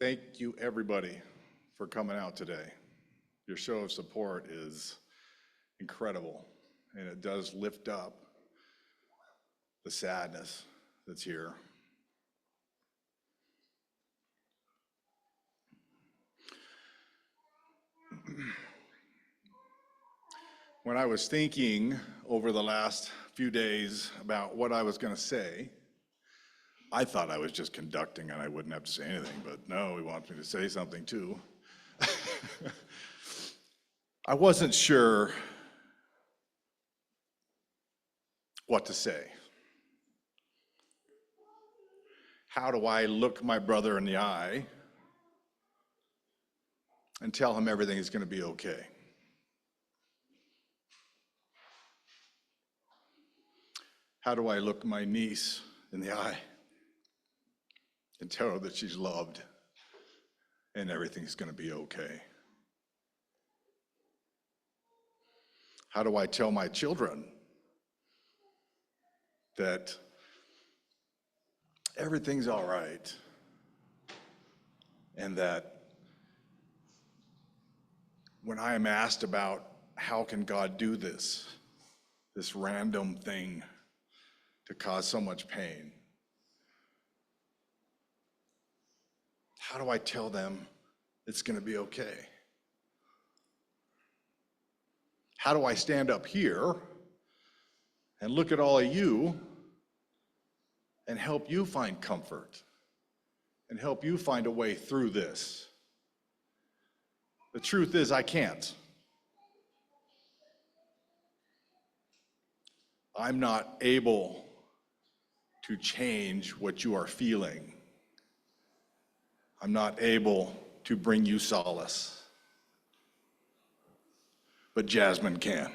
Thank you, everybody, for coming out today. Your show of support is incredible, and it does lift up the sadness that's here. When I was thinking over the last few days about what I was going to say, I thought I was just conducting and I wouldn't have to say anything, but no, he wants me to say something too. I wasn't sure what to say. How do I look my brother in the eye and tell him everything is going to be okay? How do I look my niece in the eye and tell her that she's loved and everything's going to be okay? How do I tell my children that everything's all right and that when I am asked about how can God do this random thing to cause so much pain, how do I tell them it's going to be okay? How do I stand up here and look at all of you and help you find comfort and help you find a way through this? The truth is, I can't. I'm not able to change what you are feeling. I'm not able to bring you solace. But Jasmin can.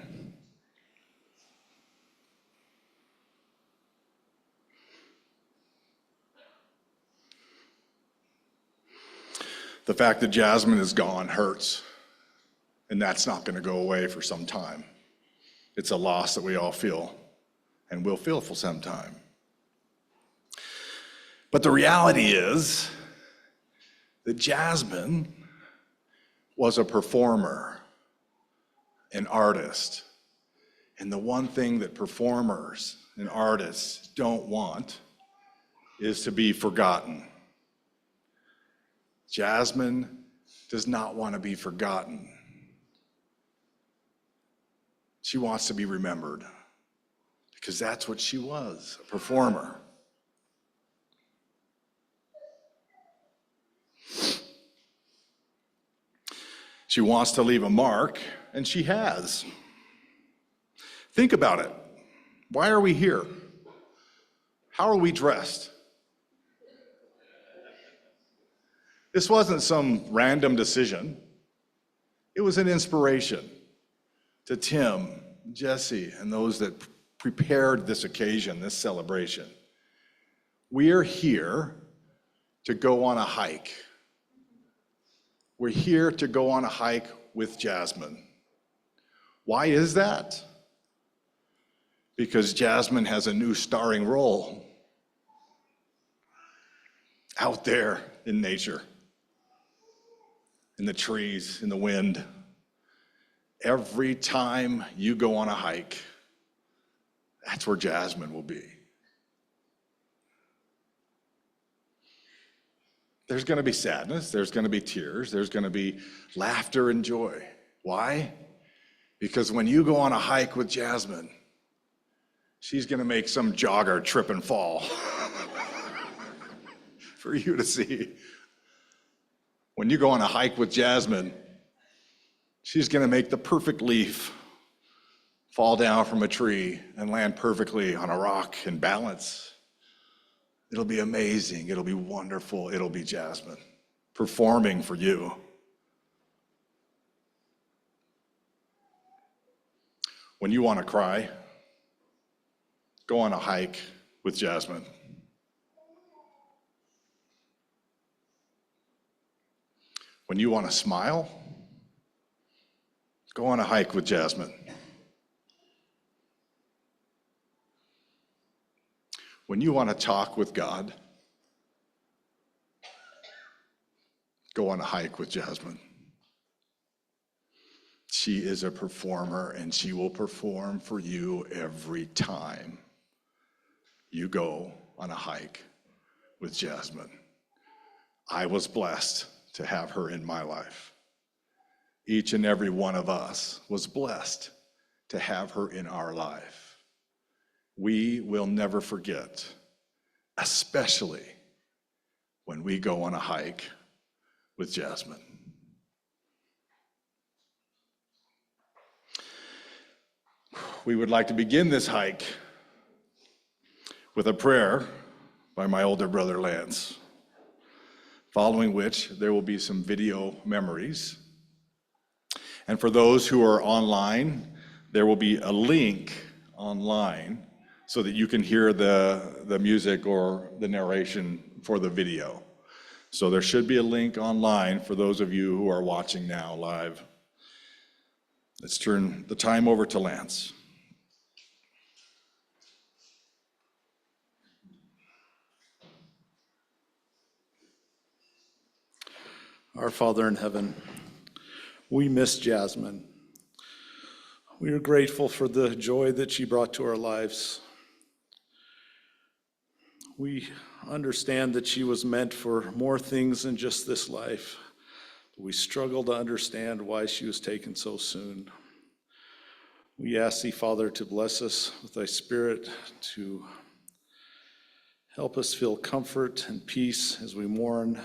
The fact that Jasmin is gone hurts, and that's not going to go away for some time. It's a loss that we all feel and will feel for some time. But the reality is that Jasmin was a performer, an artist. And the one thing that performers and artists don't want is to be forgotten. Jasmin does not want to be forgotten. She wants to be remembered because that's what she was, a performer. She wants to leave a mark, and she has. Think about it. Why are we here? How are we dressed? This wasn't some random decision. It was an inspiration to Tim, Jessi, and those that prepared this occasion, this celebration. We are here to go on a hike. We're here to go on a hike with Jasmin. Why is that? Because Jasmin has a new starring role out there in nature, in the trees, in the wind. Every time you go on a hike, that's where Jasmin will be. There's going to be sadness, there's going to be tears, there's going to be laughter and joy. Why? Because when you go on a hike with Jasmin, she's going to make some jogger trip and fall for you to see. When you go on a hike with Jasmin, she's going to make the perfect leaf fall down from a tree and land perfectly on a rock and balance. It'll be amazing. It'll be wonderful. It'll be Jasmin performing for you. When you want to cry, go on a hike with Jasmin. When you want to smile, go on a hike with Jasmin. When you want to talk with God, go on a hike with Jasmin. She is a performer, and she will perform for you every time you go on a hike with Jasmin. I was blessed to have her in my life. Each and every one of us was blessed to have her in our life. We will never forget, especially when we go on a hike with Jasmin. We would like to begin this hike with a prayer by my older brother Lance, following which there will be some video memories. And for those who are online, there will be a link online so that you can hear the music or the narration for the video. So there should be a link online for those of you who are watching now live. Let's turn the time over to Lance. Our Father in heaven, we miss Jasmin. We are grateful for the joy that she brought to our lives. We understand that she was meant for more things than just this life. We struggle to understand why she was taken so soon. We ask thee, Father, to bless us with thy Spirit, to help us feel comfort and peace as we mourn,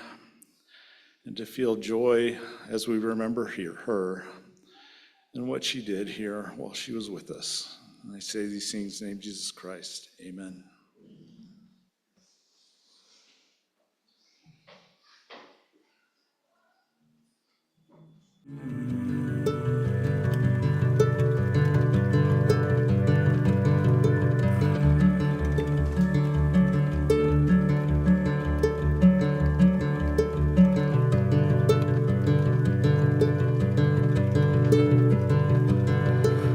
and to feel joy as we remember her and what she did here while she was with us. And I say these things in the name of Jesus Christ. Amen.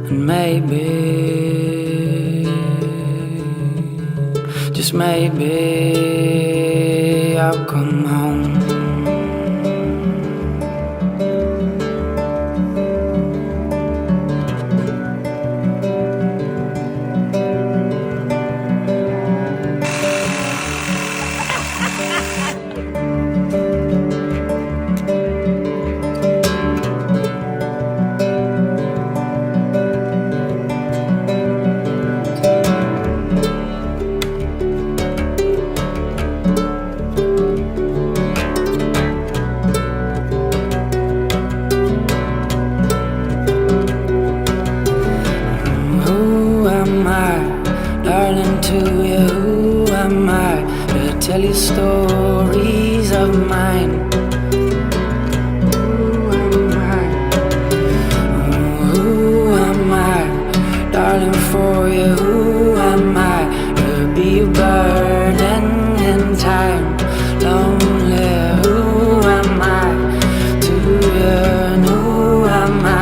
And maybe, just maybe, I'll come home. Tell you stories of mine. Who am I, darling, for you? Who am I to be a burden in time? Lonely, who am I to yearn? Who am I,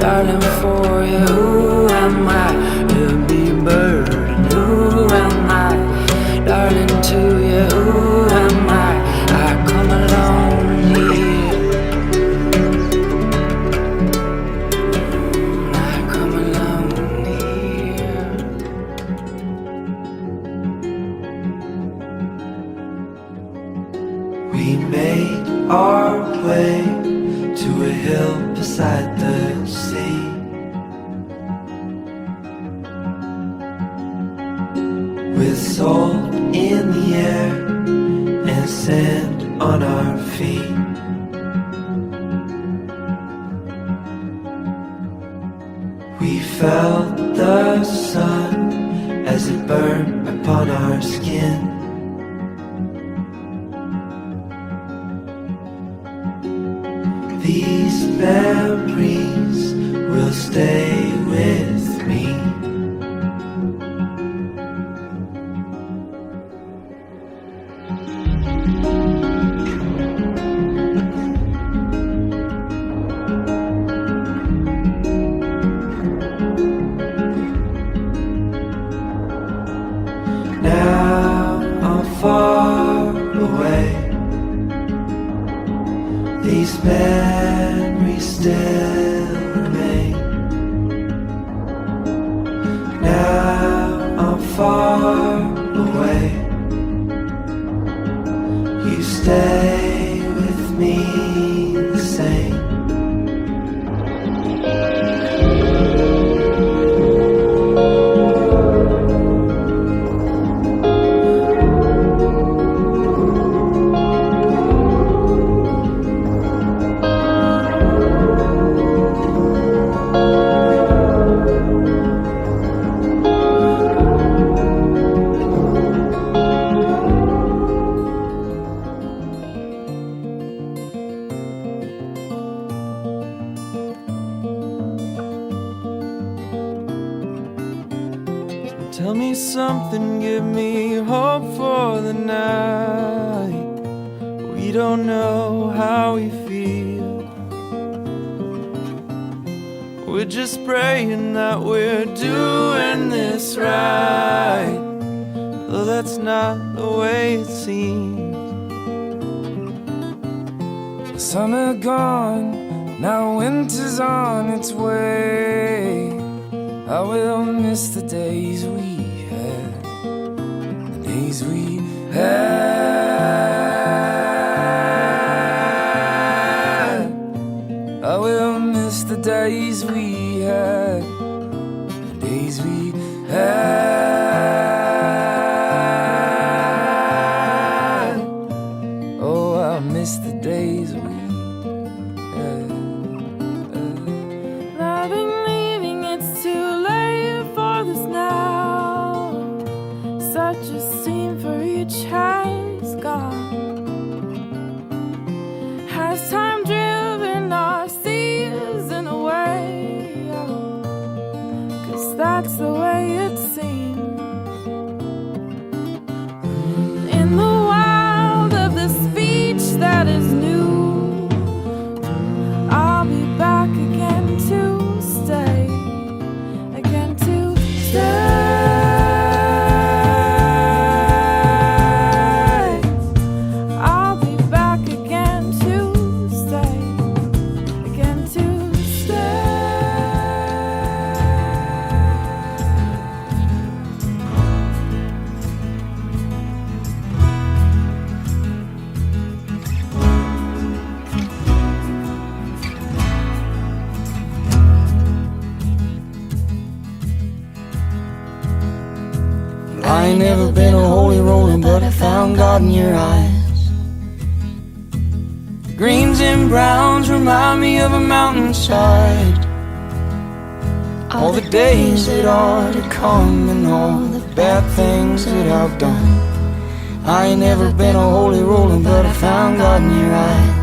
darling, for you? Who am I to be a burden? Who am I, darling, to you? Who am I? I come alone here. I come alone here. We made our way to a hill beside the sea. With salt in the air and sand on our feet. We felt the sun as it burned upon our skin. These memories will stay with me. Now I'm far away, memories still remain. Now I'm far away. You stay with me the same. Tell me something, give me hope for the night. We don't know how we feel. We're just praying that we're doing this right, though that's not the way it seems. Summer gone, now winter's on its way. I will miss the days we had, the days we had. I will miss the days we had, the days we had. Oh, I'll miss the days we had. Loving, leaving, it's too late for this now. Such a scene for each has gone. Has time driven our season away? Oh, 'cause that's the way it seems. In the wild of the speech that is new, I'll be back again to stay, again to stay. I'll be back again to stay, again to stay. I ain't never been a holy roller, but I found God in your eyes. Greens and browns remind me of a mountainside. All the days that are to come and all the bad things that I've done. I ain't never been a holy roller, but I found God in your eyes.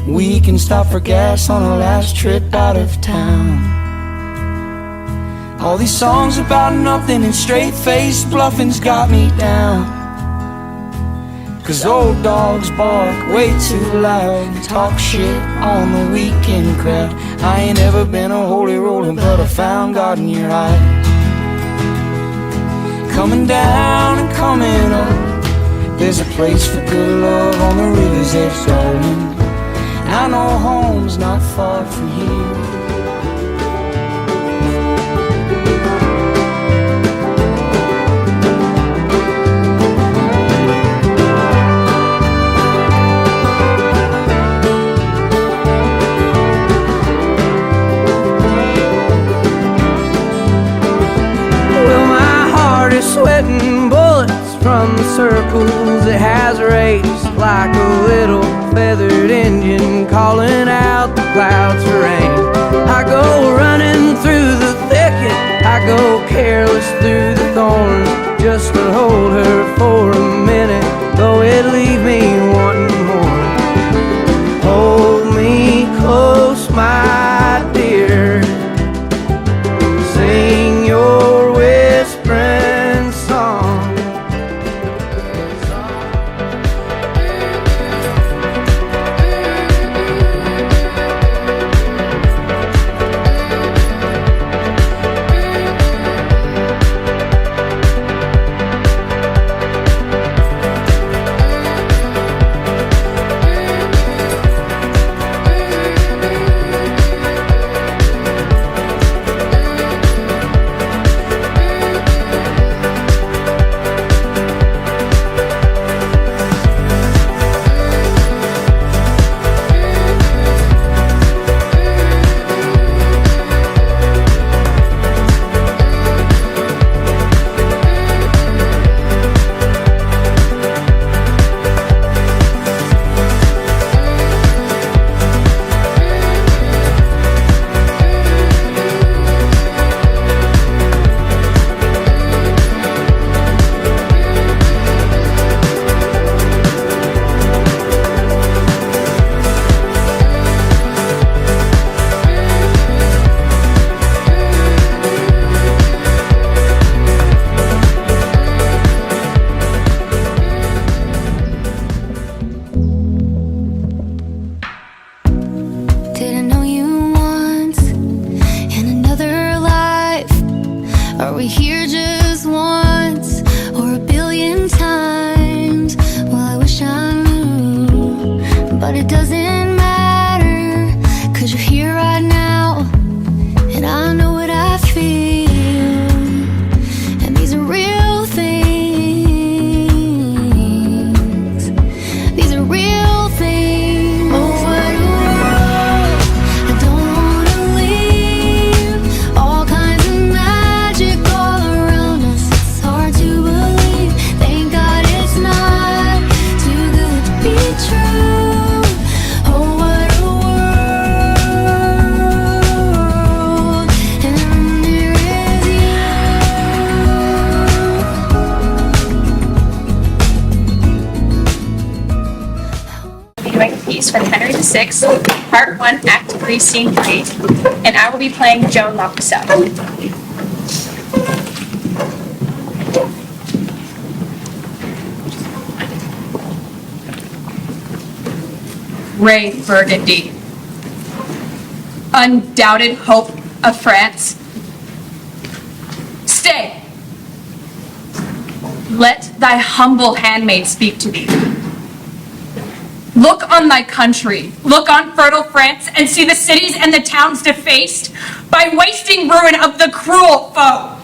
We can stop for gas on our last trip out of town. All these songs about nothing and straight-faced bluffing's got me down. 'Cause old dogs bark way too loud and talk shit on the weekend crowd. I ain't ever been a holy roller, but I found God in your eyes. Coming down and coming up, there's a place for good love on the river's edge, darling. I know home's not far from here. Sweating bullets from the circles it has raced, like a little feathered engine calling out the clouds for rain. I go running through the thicket, I go careless through the thorns, just to hold her for a minute, though it leave me wanting more. Hold me close, my dear, sing your whispering song. 6, Part 1, Act 3, Scene 3, and I will be playing Joan LaPucelle. Ray Burgundy, undoubted hope of France. Stay. Let thy humble handmaid speak to thee. Look on thy country, look on fertile France, and see the cities and the towns defaced by wasting ruin of the cruel foe.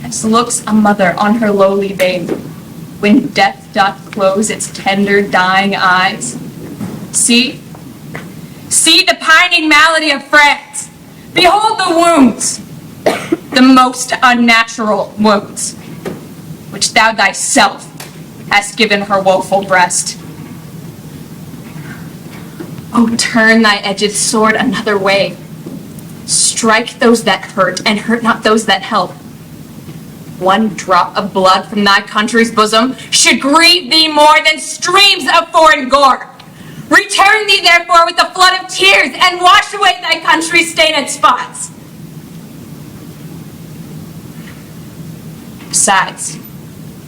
As looks a mother on her lowly babe, when death doth close its tender dying eyes. See the pining malady of France. Behold the wounds, the most unnatural wounds, which thou thyself hast given her woeful breast. Oh, turn thy edged sword another way. Strike those that hurt, and hurt not those that help. One drop of blood from thy country's bosom should grieve thee more than streams of foreign gore. Return thee therefore with the flood of tears, and wash away thy country's stained spots. Besides,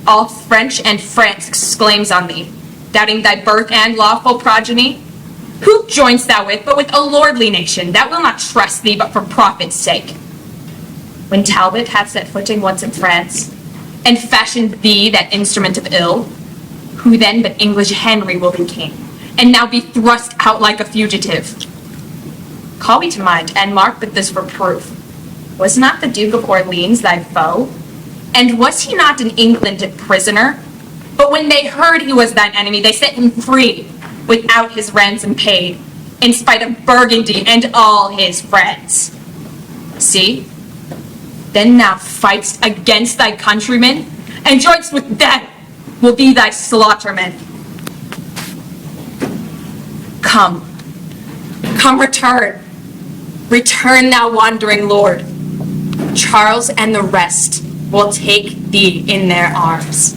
all French and France exclaims on thee, doubting thy birth and lawful progeny. Who joinst thou with but with a lordly nation that will not trust thee but for profit's sake? When Talbot hath set footing once in France, and fashioned thee that instrument of ill, who then but English Henry will be king, and now be thrust out like a fugitive? Call me to mind, and mark but this for proof. Was not the Duke of Orleans thy foe? And was he not in England a prisoner? But when they heard he was thine enemy, they set him free, without his ransom paid, in spite of Burgundy and all his friends. See? Then thou fight'st against thy countrymen, and joinst with them will be thy slaughtermen. Come, return. Return, thou wandering lord. Charles and the rest will take thee in their arms.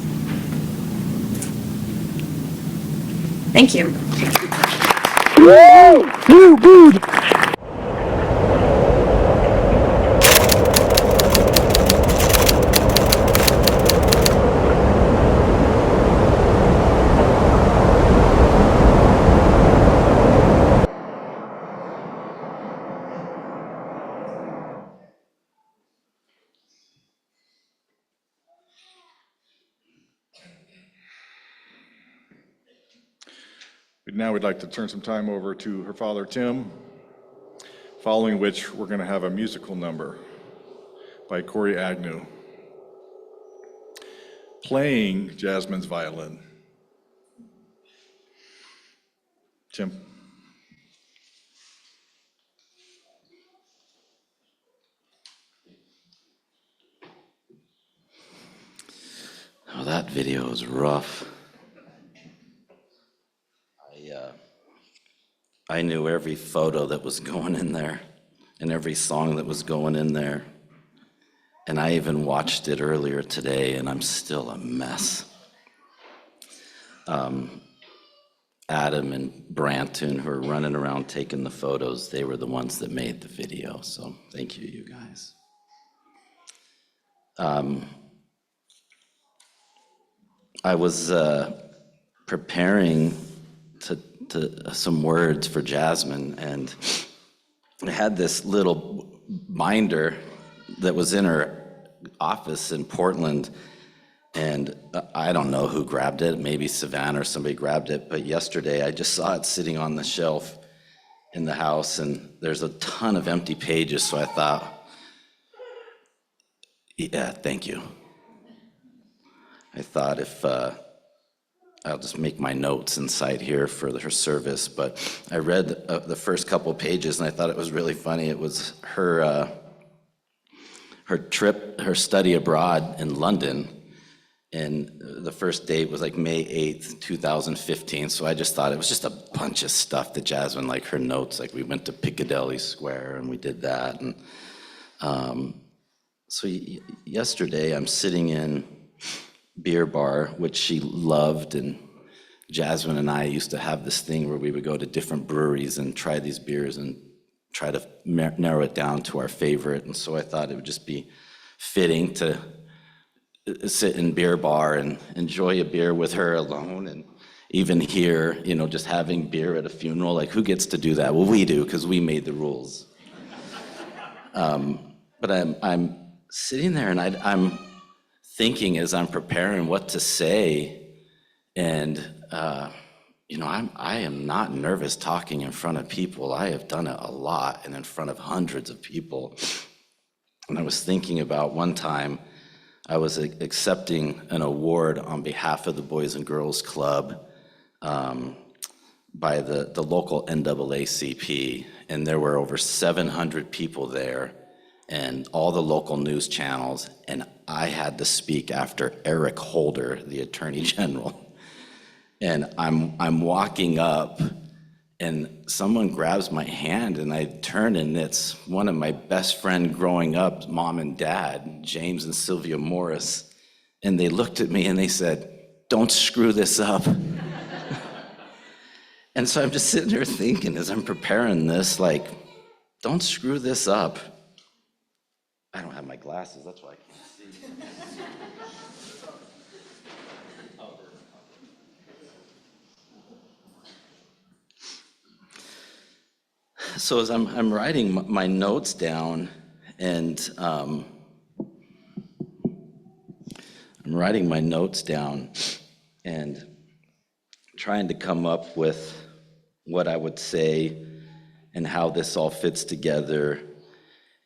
Thank you. Now we'd like to turn some time over to her father, Tim, following which we're going to have a musical number by Corey Agnew, playing Jasmine's violin. Tim. Oh, that video is rough. I knew every photo that was going in there and every song that was going in there. And I even watched it earlier today, and I'm still a mess. Adam and Branton, who are running around taking the photos, they were the ones that made the video, so thank you, you guys. I was preparing to some words for Jasmine, and I had this little binder that was in her office in Portland, and I don't know who grabbed it, maybe Savanah or somebody grabbed it, but yesterday I just saw it sitting on the shelf in the house, and there's a ton of empty pages, so I thought, yeah, thank you. I thought if I'll just make my notes inside here for her service, but I read the first couple pages and I thought it was really funny. It was her trip, her study abroad in London, and the first date was like May 8th, 2015, so I just thought it was just a bunch of stuff that Jasmine, like her notes, like we went to Piccadilly Square and we did that, and so yesterday I'm sitting in beer bar, which she loved and Jasmin and I used to have this thing where we would go to different breweries and try these beers and try to narrow it down to our favorite. And so I thought it would just be fitting to sit in beer bar and enjoy a beer with her alone. And even here, just having beer at a funeral, like, who gets to do that? Well, we do, because we made the rules. But I'm sitting there and I'm thinking as I'm preparing what to say, and I am not nervous talking in front of people. I have done it a lot and in front of hundreds of people. And I was thinking about one time I was accepting an award on behalf of the Boys and Girls Club by the local NAACP, and there were over 700 people there and all the local news channels, and I had to speak after Eric Holder, the Attorney General. And I'm walking up, and someone grabs my hand, and I turn, and it's one of my best friend growing up, mom and dad, James and Sylvia Morris. And they looked at me and they said, "Don't screw this up." And so I'm just sitting there thinking as I'm preparing this, like, don't screw this up. I don't have my glasses, that's why I can't see. So as I'm writing my notes down, and I'm writing my notes down and trying to come up with what I would say and how this all fits together.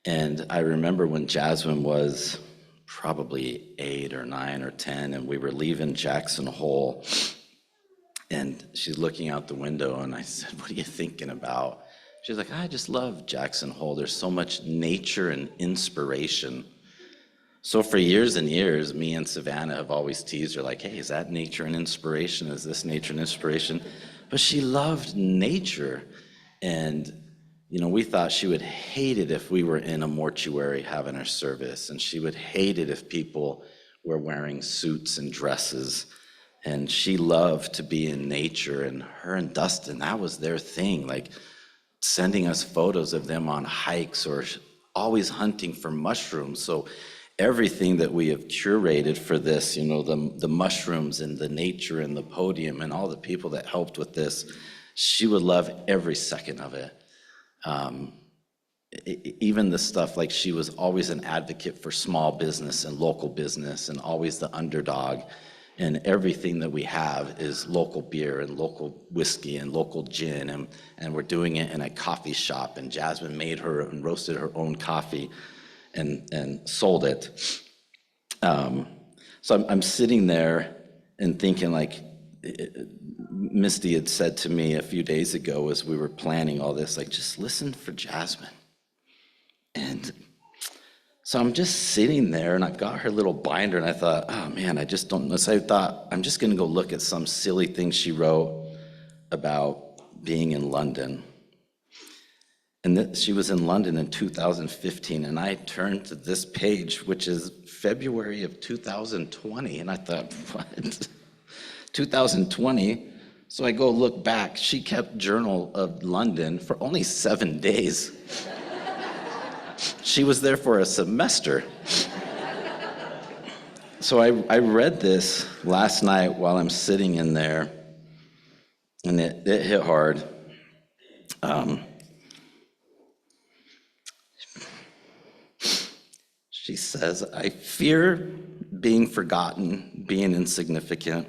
And I remember when Jasmin was probably 8 or 9 or 10, and we were leaving Jackson Hole, and she's looking out the window, and I said, "What are you thinking about?" She's like, "I just love Jackson Hole. There's so much nature and inspiration." So for years and years, me and Savanah have always teased her, like, "Hey, is that nature and inspiration? Is this nature and inspiration?" But she loved nature. And, we thought she would hate it if we were in a mortuary having our service. And she would hate it if people were wearing suits and dresses. And she loved to be in nature. And her and Dustin, that was their thing, like sending us photos of them on hikes or always hunting for mushrooms. So everything that we have curated for this, the mushrooms and the nature and the podium and all the people that helped with this, she would love every second of it. Even the stuff, like, she was always an advocate for small business and local business and always the underdog. And everything that we have is local beer and local whiskey and local gin, and we're doing it in a coffee shop, and Jasmin made her and roasted her own coffee and sold it. So I'm sitting there and thinking, like, Mistee had said to me a few days ago as we were planning all this, like, just listen for Jasmin. And so I'm just sitting there, and I've got her little binder, and I thought, oh man, I just don't know. So I thought, I'm just gonna go look at some silly thing she wrote about being in London. And she was in London in 2015, and I turned to this page, which is February of 2020, and I thought, what? 2020? So I go look back. She kept Journal of London for only 7 days. She was there for a semester. So I read this last night while I'm sitting in there, and it hit hard. She says, "I fear being forgotten, being insignificant.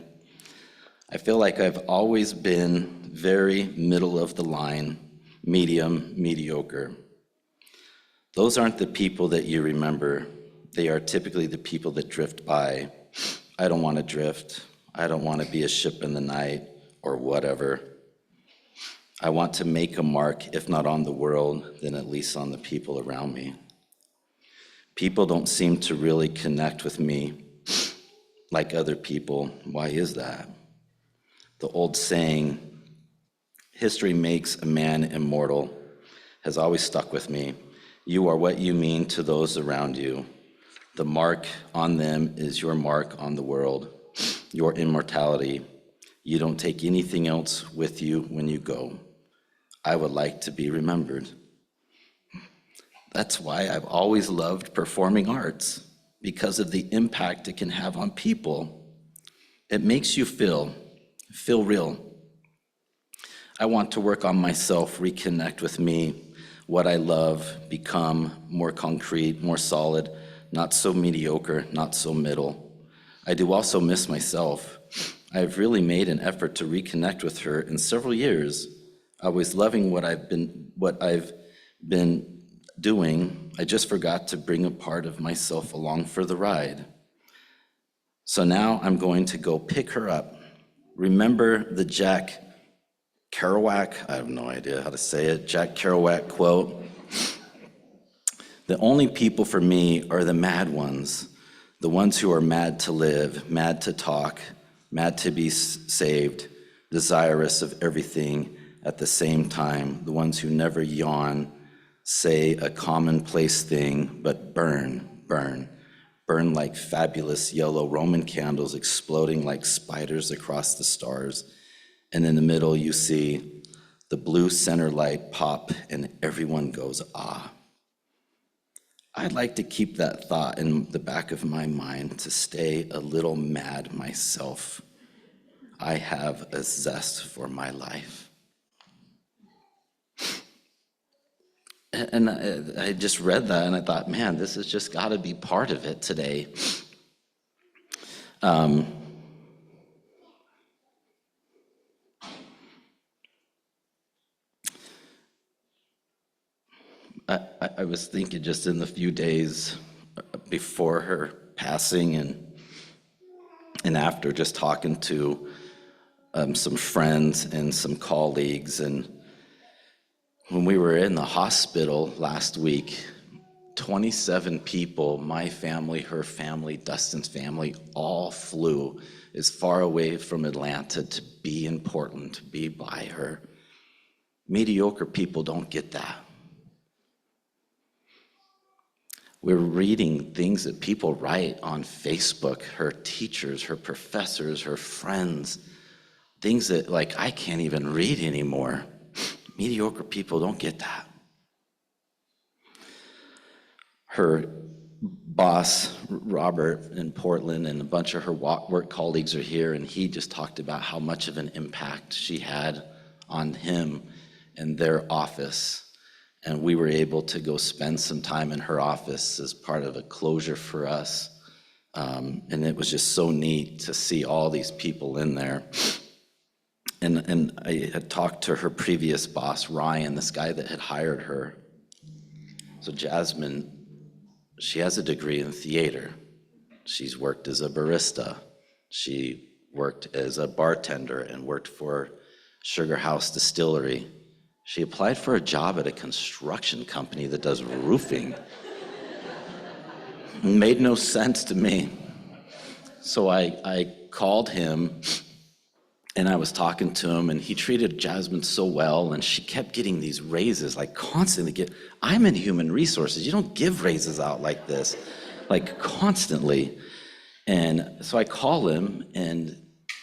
I feel like I've always been very middle of the line, medium, mediocre. Those aren't the people that you remember. They are typically the people that drift by. I don't want to drift. I don't want to be a ship in the night or whatever. I want to make a mark, if not on the world, then at least on the people around me. People don't seem to really connect with me like other people. Why is that? The old saying, history makes a man immortal, has always stuck with me. You are what you mean to those around you. The mark on them is your mark on the world, your immortality. You don't take anything else with you when you go. I would like to be remembered. That's why I've always loved performing arts, because of the impact it can have on people. It makes you feel real. I want to work on myself, reconnect with me, what I love, become more concrete, more solid, not so mediocre, not so middle. I do also miss myself. I've really made an effort to reconnect with her in several years. I was loving what I've been doing. I just forgot to bring a part of myself along for the ride. So now I'm going to go pick her up. Remember the Jack Kerouac, I have no idea how to say it, Jack Kerouac quote? The only people for me are the mad ones, the ones who are mad to live, mad to talk, mad to be saved, desirous of everything at the same time, the ones who never yawn, say a commonplace thing, but burn like fabulous yellow Roman candles exploding like spiders across the stars. And in the middle, you see the blue center light pop and everyone goes, ah. I'd like to keep that thought in the back of my mind, to stay a little mad myself. I have a zest for my life. And I just read that and I thought, man, this has just got to be part of it today. I was thinking just in the few days before her passing and after, just talking to some friends and some colleagues, and when we were in the hospital last week, 27 people, my family, her family, Dustin's family, all flew as far away from Atlanta to be in Portland, to be by her. Mediocre people don't get that. We're reading things that people write on Facebook, her teachers, her professors, her friends, things that like I can't even read anymore. Mediocre people don't get that. Her boss, Robert, in Portland, and a bunch of her work colleagues are here, and he just talked about how much of an impact she had on him and their office. And we were able to go spend some time in her office as part of a closure for us. And it was just so neat to see all these people in there. And I had talked to her previous boss, Ryan, this guy that had hired her. So Jasmin, she has a degree in theater. She's worked as a barista. She worked as a bartender and worked for Sugar House Distillery. She applied for a job at a construction company that does roofing. It made no sense to me. So I called him and I was talking to him, and he treated Jasmin so well, and she kept getting these raises, like constantly I'm in human resources. You don't give raises out like this, like constantly. And so I call him, and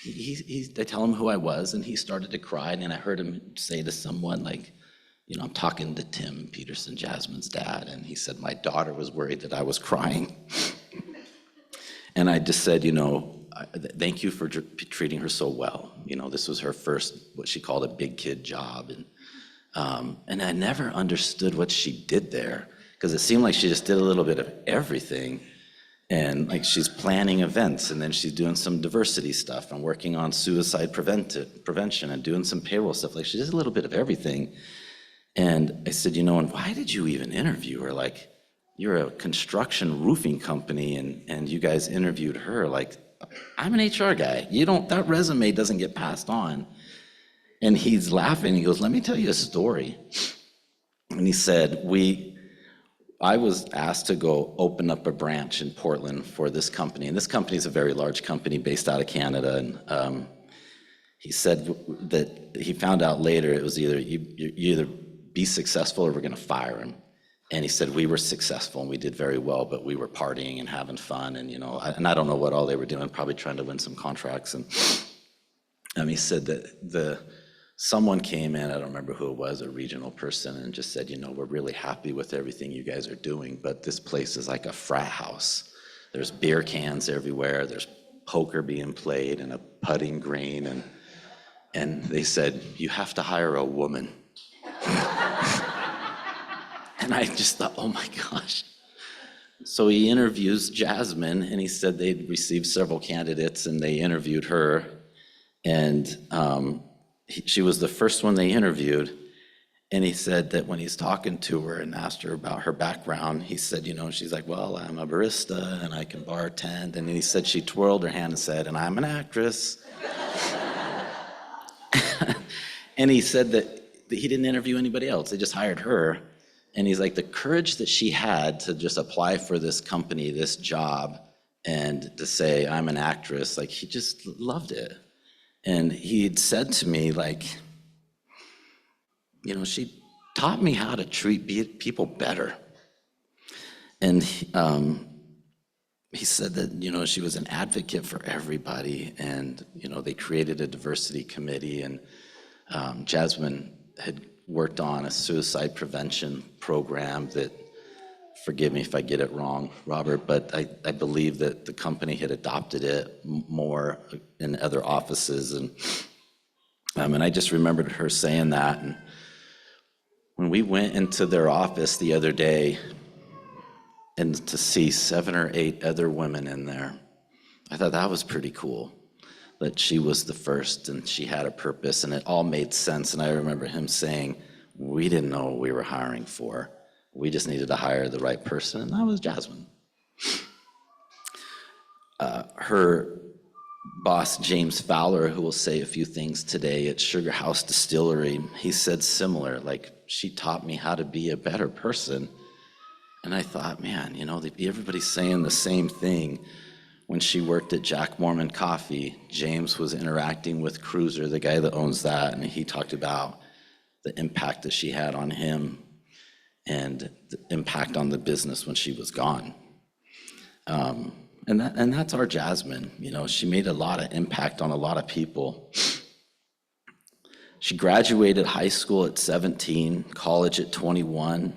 I tell him who I was, and he started to cry, and I heard him say to someone like, you know, I'm talking to Tim Peterson, Jasmin's dad, and he said, my daughter was worried that I was crying. And I just said, you know, thank you for treating her so well. You know, this was her first, what she called a big kid job. And I never understood what she did there, because it seemed like she just did a little bit of everything. And like she's planning events, and then she's doing some diversity stuff and working on suicide prevention and doing some payroll stuff. Like she does a little bit of everything. And I said, you know, and why did you even interview her? Like, you're a construction roofing company, and you guys interviewed her. Like, I'm an HR guy. That resume doesn't get passed on. And he's laughing. He goes, let me tell you a story. And he said, I was asked to go open up a branch in Portland for this company. And this company is a very large company based out of Canada. And he said that he found out later it was you either be successful or we're going to fire him. And he said, we were successful and we did very well, but we were partying and having fun. And, you know, I don't know what all they were doing, probably trying to win some contracts. He said that someone came in, I don't remember who it was, a regional person, and just said, we're really happy with everything you guys are doing, but this place is like a frat house. There's beer cans everywhere, there's poker being played and a putting green, and they said, you have to hire a woman. And I just thought, oh my gosh. So he interviews Jasmin, and he said they'd received several candidates, and they interviewed her, and she was the first one they interviewed. And he said that when he's talking to her and asked her about her background, he said, she's like, well, I'm a barista and I can bartend. And he said she twirled her hand and said, and I'm an actress. And he said that he didn't interview anybody else. They just hired her. And he's like, the courage that she had to just apply for this company, this job, and to say, I'm an actress, like, he just loved it. And he'd said to me, like, she taught me how to treat people better. And he said that, she was an advocate for everybody. And, they created a diversity committee. And Jasmin had worked on a suicide prevention program that, forgive me if I get it wrong, Robert, but I believe that the company had adopted it more in other offices. And I just remembered her saying that. And when we went into their office the other day and to see 7 or 8 other women in there, I thought that was pretty cool, that she was the first and she had a purpose and it all made sense. And I remember him saying, we didn't know what we were hiring for. We just needed to hire the right person, and that was Jasmin. Her boss, James Fowler, who will say a few things today at Sugar House Distillery, he said similar, like, she taught me how to be a better person. And I thought, man, everybody's saying the same thing. When she worked at Jack Mormon Coffee, James was interacting with Cruiser, the guy that owns that, and he talked about the impact that she had on him and the impact on the business when she was gone. And that's our Jasmin. She made a lot of impact on a lot of people. She graduated high school at 17, college at 21.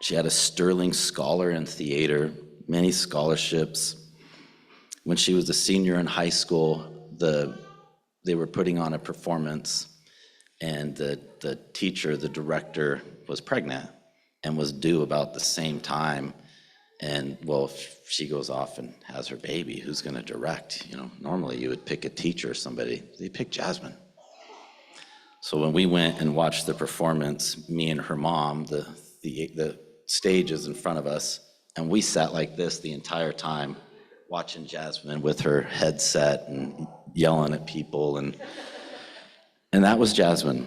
She had a Sterling Scholar in theater, many scholarships. When she was a senior in high school, they were putting on a performance, and the teacher, the director, was pregnant and was due about the same time. And well, if she goes off and has her baby, who's gonna direct? Normally you would pick a teacher or somebody. They picked Jasmin. So when we went and watched the performance, me and her mom, the stage is in front of us, and we sat like this the entire time, watching Jasmin with her headset and yelling at people, and that was Jasmin.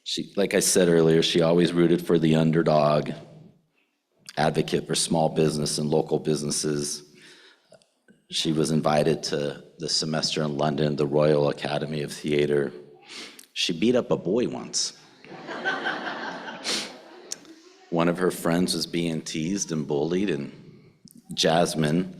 She, like I said earlier, she always rooted for the underdog, advocate for small business and local businesses. She was invited to the semester in London, the Royal Academy of Theatre. She beat up a boy once. One of her friends was being teased and bullied, and Jasmin,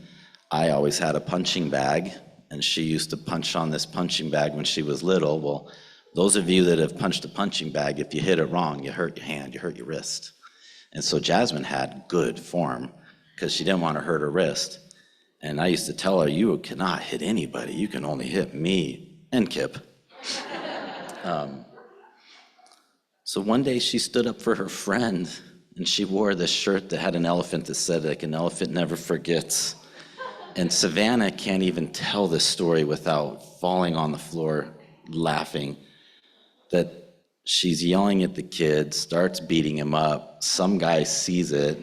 I always had a punching bag, and she used to punch on this punching bag when she was little. Well, those of you that have punched a punching bag, if you hit it wrong, you hurt your hand, you hurt your wrist. And so Jasmin had good form because she didn't want to hurt her wrist. And I used to tell her, you cannot hit anybody. You can only hit me and Kip. So one day she stood up for her friend, and she wore this shirt that had an elephant that said, like, an elephant never forgets. And Savanah can't even tell this story without falling on the floor laughing, that she's yelling at the kid, starts beating him up. Some guy sees it,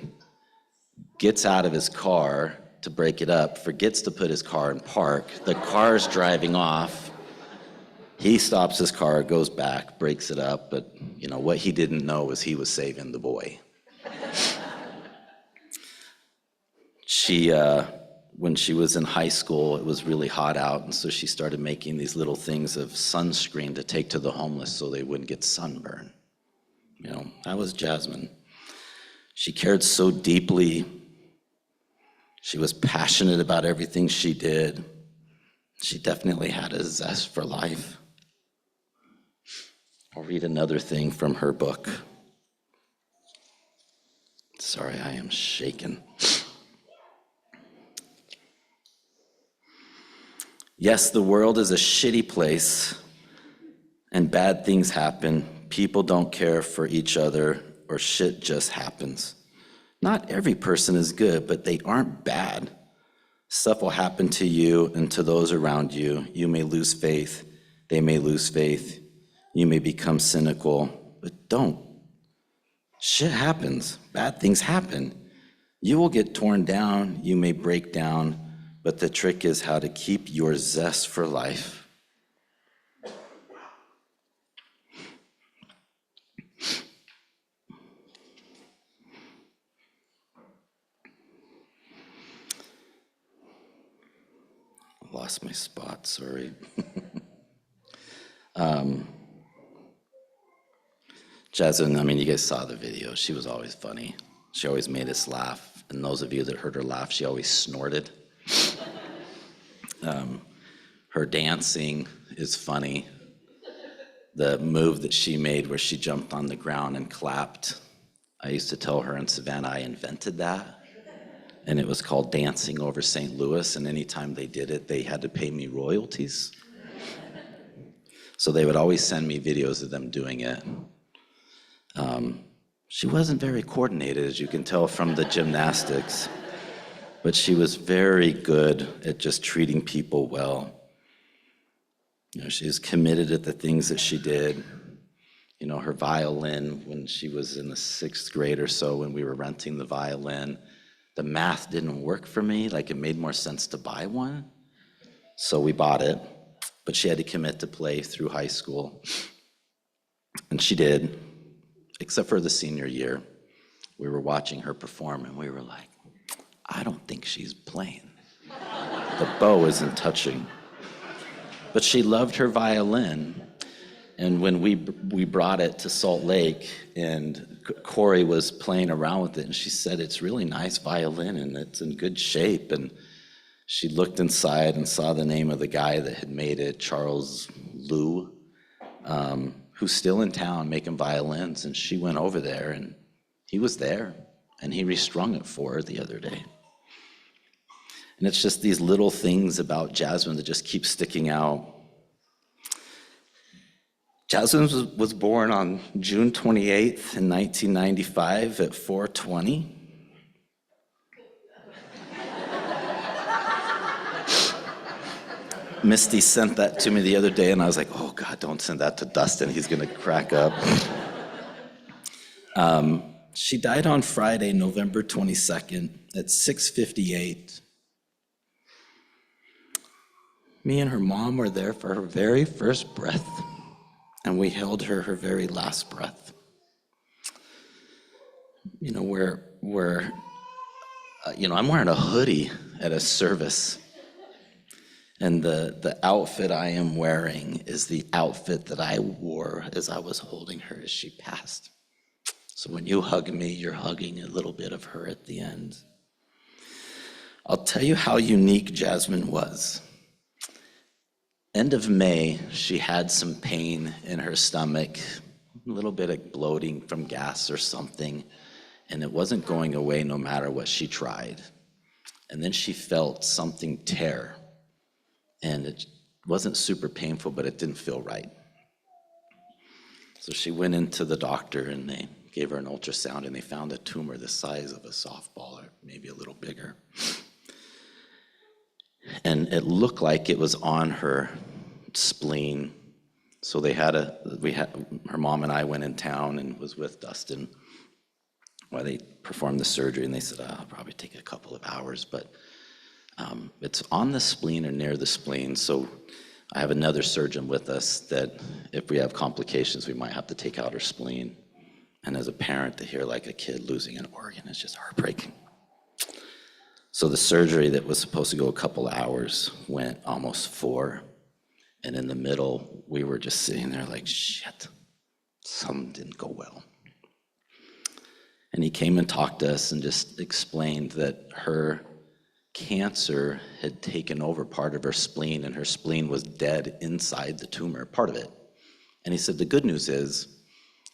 gets out of his car to break it up, forgets to put his car in park. The car's driving off. He stops his car, goes back, breaks it up, but what he didn't know was he was saving the boy. When she was in high school, it was really hot out, and so she started making these little things of sunscreen to take to the homeless so they wouldn't get sunburn. That was Jasmin. She cared so deeply. She was passionate about everything she did. She definitely had a zest for life. I'll read another thing from her book. Sorry, I am shaken. Yes, the world is a shitty place, and bad things happen. People don't care for each other, or shit just happens. Not every person is good, but they aren't bad. Stuff will happen to you and to those around you. You may lose faith. They may lose faith. You may become cynical, but don't. Shit happens. Bad things happen. You will get torn down. You may break down, but the trick is how to keep your zest for life. Lost my spot, sorry. Jasmin, I mean, you guys saw the video. She was always funny. She always made us laugh. And those of you that heard her laugh, she always snorted. Her dancing is funny. The move that she made where she jumped on the ground and clapped, I used to tell her in Savanah I invented that. And it was called Dancing Over St. Louis, and anytime they did it, they had to pay me royalties. So they would always send me videos of them doing it. She wasn't very coordinated, as you can tell from the gymnastics, but she was very good at just treating people well. You know, she was committed at the things that she did. You know, her violin, when she was in the 6th grade or so, when we were renting the violin, the math didn't work for me. Like, it made more sense to buy one. So we bought it, but she had to commit to play through high school. And she did, except for the senior year. We were watching her perform and we were like, I don't think she's playing. The bow isn't touching. But she loved her violin. And when we brought it to Salt Lake, and Corey was playing around with it, and she said, it's really nice violin, and it's in good shape. And she looked inside and saw the name of the guy that had made it, Charles Liu, who's still in town making violins. And she went over there, and he was there, and he restrung it for her the other day. And it's just these little things about Jasmin that just keep sticking out. Jasmin was born on June 28th in 1995 at 4:20. Mistee sent that to me the other day, and I was like, oh God, don't send that to Dustin. He's gonna crack up. She died on Friday, November 22nd at 6:58. Me and her mom were there for her very first breath, and we held her very last breath. You know, I'm wearing a hoodie at a service, and the outfit I am wearing is the outfit that I wore as I was holding her as she passed. So when you hug me, you're hugging a little bit of her at the end. I'll tell you how unique Jasmin was. End of May, she had some pain in her stomach, a little bit of bloating from gas or something, and it wasn't going away no matter what she tried. And then she felt something tear, and it wasn't super painful, but it didn't feel right. So she went into the doctor, and they gave her an ultrasound, and they found a tumor the size of a softball, or maybe a little bigger. And it looked like it was on her spleen. So her mom and I went in town and was with Dustin while they performed the surgery, and they said, it'll probably take a couple of hours, but it's on the spleen or near the spleen. So I have another surgeon with us that if we have complications, we might have to take out her spleen. And as a parent, to hear like a kid losing an organ is just heartbreaking. So the surgery that was supposed to go a couple hours went almost 4. And in the middle, we were just sitting there like, shit, something didn't go well. And he came and talked to us and just explained that her cancer had taken over part of her spleen, and her spleen was dead inside the tumor, part of it. And he said, the good news is,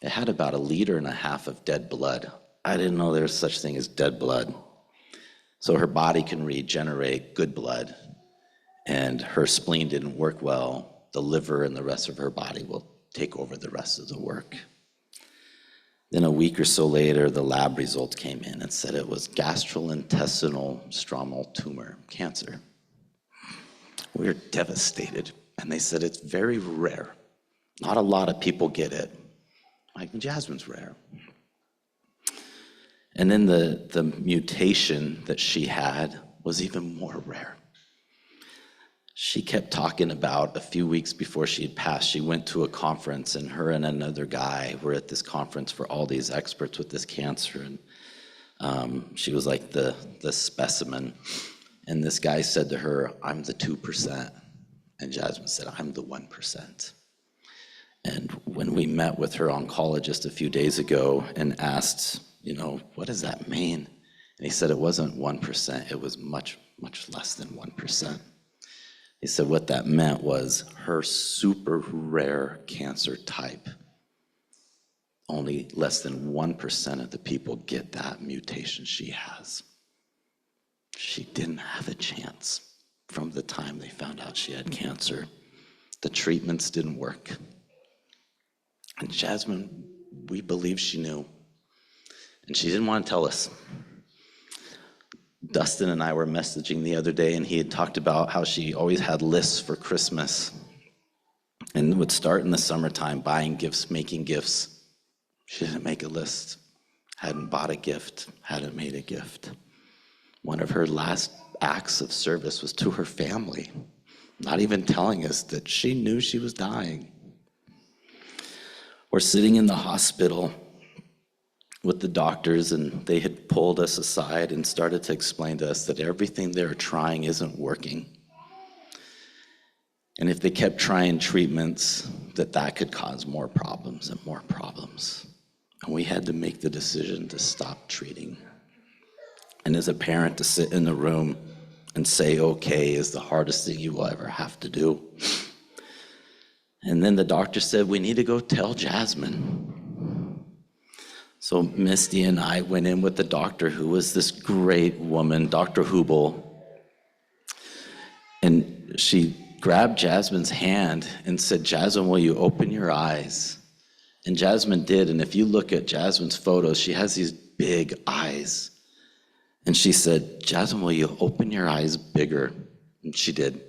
it had about 1.5 liters of dead blood. I didn't know there was such thing as dead blood. So her body can regenerate good blood, and her spleen didn't work well. The liver and the rest of her body will take over the rest of the work. Then a week or so later, the lab results came in and said it was gastrointestinal stromal tumor cancer. We were devastated, and they said it's very rare. Not a lot of people get it. Like, Jasmine's rare. And then the mutation that she had was even more rare. She kept talking about a few weeks before she had passed, she went to a conference, and her and another guy were at this conference for all these experts with this cancer. And she was like the specimen. And this guy said to her, I'm the 2%. And Jasmine said, I'm the 1%. And when we met with her oncologist a few days ago and asked, what does that mean? And he said it wasn't 1%, it was much, much less than 1%. He said what that meant was her super rare cancer type, only less than 1% of the people get that mutation she has. She didn't have a chance from the time they found out she had cancer. The treatments didn't work. And Jasmine, we believe she knew. And she didn't want to tell us. Dustin and I were messaging the other day, and he had talked about how she always had lists for Christmas and would start in the summertime buying gifts, making gifts. She didn't make a list, hadn't bought a gift, hadn't made a gift. One of her last acts of service was to her family, not even telling us that she knew she was dying. We're sitting in the hospital with the doctors, and they had pulled us aside and started to explain to us that everything they're trying isn't working. And if they kept trying treatments, that could cause more problems and more problems. And we had to make the decision to stop treating. And as a parent, to sit in the room and say, okay, is the hardest thing you will ever have to do. And then the doctor said, we need to go tell Jasmine. So Mistee and I went in with the doctor, who was this great woman, Dr. Hubel. And she grabbed Jasmine's hand and said, Jasmine, will you open your eyes? And Jasmine did. And if you look at Jasmine's photos, she has these big eyes. And she said, Jasmine, will you open your eyes bigger? And she did.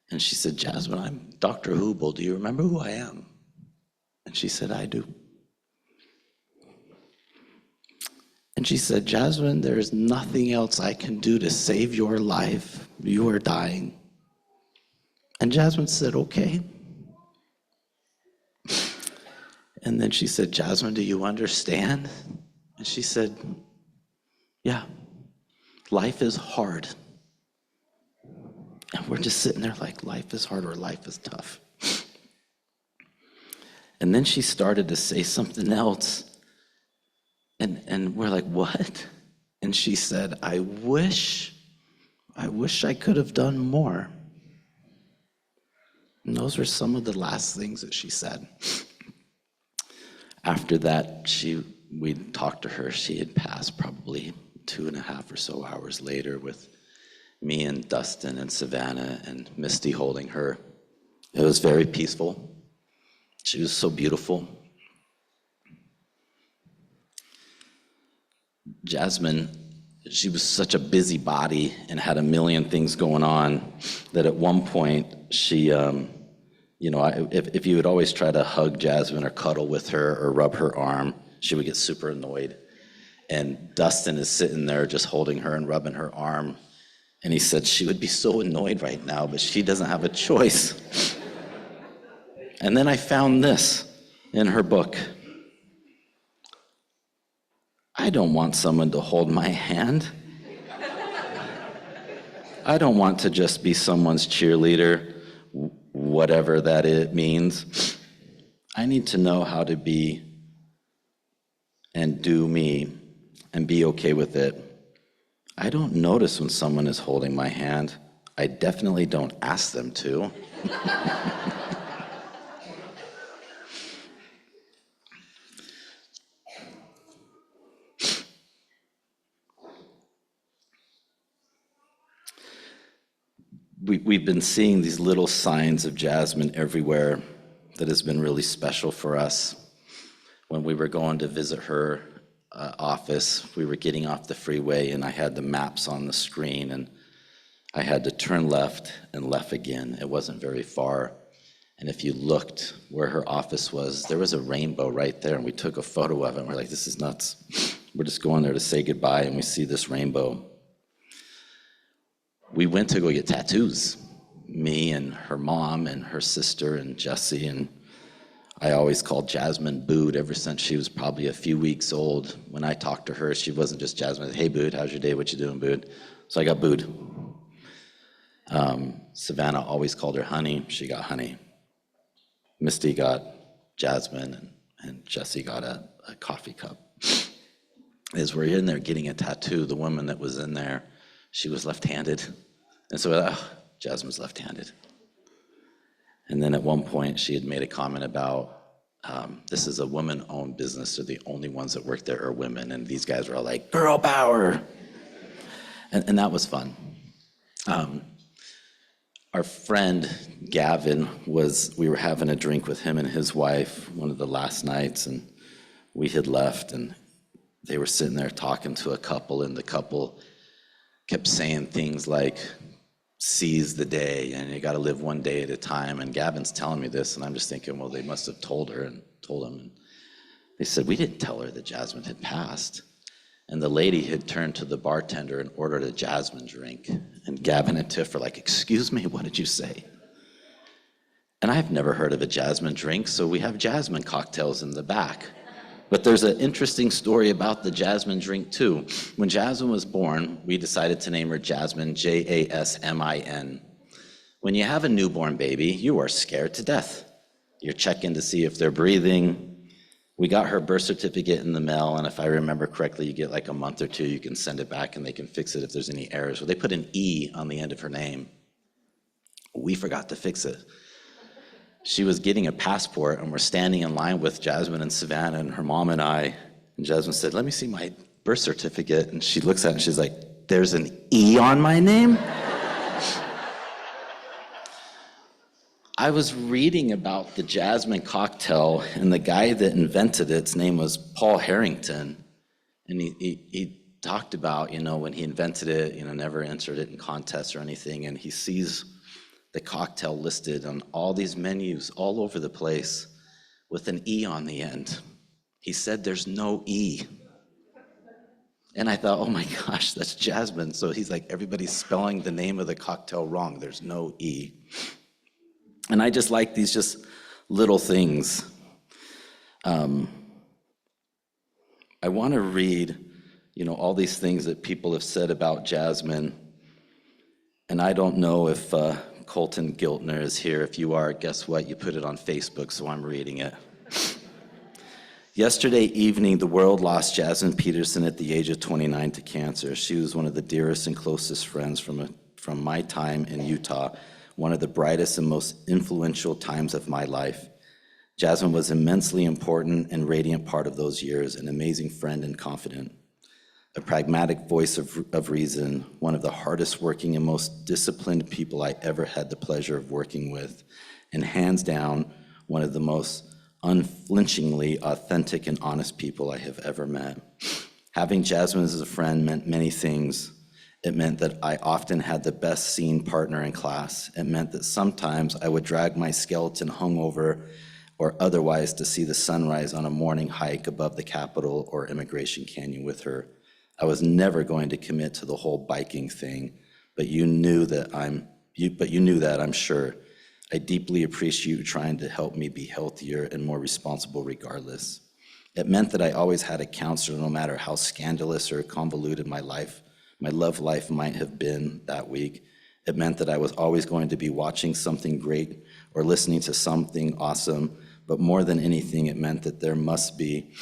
And she said, Jasmine, I'm Dr. Hubel. Do you remember who I am? And she said, I do. And she said, Jasmine, there is nothing else I can do to save your life. You are dying. And Jasmine said, okay. And then she said, Jasmine, do you understand? And she said, yeah, life is hard. And we're just sitting there like, life is hard or life is tough. And then she started to say something else. And we're like, what? And she said, I wish I could have done more. And those were some of the last things that she said. After that, we talked to her. She had passed probably 2.5 or so hours later with me and Dustin and Savanah and Mistee holding her. It was very peaceful. She was so beautiful. Jasmine, she was such a busybody and had a million things going on that at one point she, if you would always try to hug Jasmine or cuddle with her or rub her arm, she would get super annoyed. And Dustin is sitting there just holding her and rubbing her arm. And he said she would be so annoyed right now, but she doesn't have a choice. And then I found this in her book. I don't want someone to hold my hand. I don't want to just be someone's cheerleader, whatever that it means. I need to know how to be and do me and be okay with it. I don't notice when someone is holding my hand. I definitely don't ask them to. We've been seeing these little signs of Jasmin everywhere that has been really special for us. When we were going to visit her office, we were getting off the freeway and I had the maps on the screen and I had to turn left and left again. It wasn't very far. And if you looked where her office was, there was a rainbow right there and we took a photo of it and we're like, this is nuts. We're just going there to say goodbye and we see this rainbow. We went to go get tattoos, me and her mom and her sister and Jessi, and I always called Jasmin Bood ever since she was probably a few weeks old. When I talked to her, she wasn't just Jasmin. Hey, Bood, how's your day? What you doing, Bood? So I got Bood. Savanah always called her Honey. She got Honey. Mistee got Jasmin, and Jessi got a coffee cup. As we're in there getting a tattoo, the woman that was in there, she was left-handed. And so, Jasmin's left-handed. And then at one point, she had made a comment about, this is a woman-owned business, so the only ones that work there are women. And these guys were all like, girl power. And that was fun. Our friend Gavin we were having a drink with him and his wife one of the last nights, and we had left, and they were sitting there talking to a couple, and the couple kept saying things like, seize the day, and you got to live one day at a time. And Gavin's telling me this, and I'm just thinking, well, they must have told her and told him. And they said, we didn't tell her that Jasmin had passed. And the lady had turned to the bartender and ordered a Jasmin drink. And Gavin and Tiff were like, excuse me, what did you say? And I've never heard of a Jasmin drink, so we have Jasmin cocktails in the back. But there's an interesting story about the Jasmin drink too. When Jasmin was born, we decided to name her Jasmin, Jasmin. When you have a newborn baby, you are scared to death. You're checking to see if they're breathing. We got her birth certificate in the mail, and if I remember correctly, you get like a month or two, you can send it back and they can fix it if there's any errors. So they put an E on the end of her name. We forgot to fix it. She was getting a passport, and we're standing in line with Jasmin and Savanah and her mom and I. And Jasmin said, let me see my birth certificate. And she looks at it and she's like, there's an E on my name? I was reading about the Jasmin cocktail, and the guy that invented its name was Paul Harrington. And he talked about, when he invented it, never entered it in contests or anything. And he sees the cocktail listed on all these menus all over the place with an E on the end. He said there's no E. And I thought, oh my gosh, that's Jasmin. So he's like, everybody's spelling the name of the cocktail wrong. There's no E. And I just like these just little things. I want to read, all these things that people have said about Jasmin. And I don't know if Colton Giltner is here. If you are, guess what? You put it on Facebook, so I'm reading it. Yesterday evening, the world lost Jasmin Peterson at the age of 29 to cancer. She was one of the dearest and closest friends from my time in Utah, one of the brightest and most influential times of my life. Jasmin was immensely important and radiant part of those years, an amazing friend and confidant. A pragmatic voice of reason, one of the hardest working and most disciplined people I ever had the pleasure of working with, and hands down, one of the most unflinchingly authentic and honest people I have ever met. Having Jasmin as a friend meant many things. It meant that I often had the best scene partner in class. It meant that sometimes I would drag my skeleton hungover or otherwise to see the sunrise on a morning hike above the Capitol or Immigration Canyon with her. I was never going to commit to the whole biking thing, but you knew that, I'm sure. I deeply appreciate you trying to help me be healthier and more responsible regardless. It meant that I always had a counselor, no matter how scandalous or convoluted my love life might have been that week. It meant that I was always going to be watching something great or listening to something awesome, but more than anything, it meant that there must be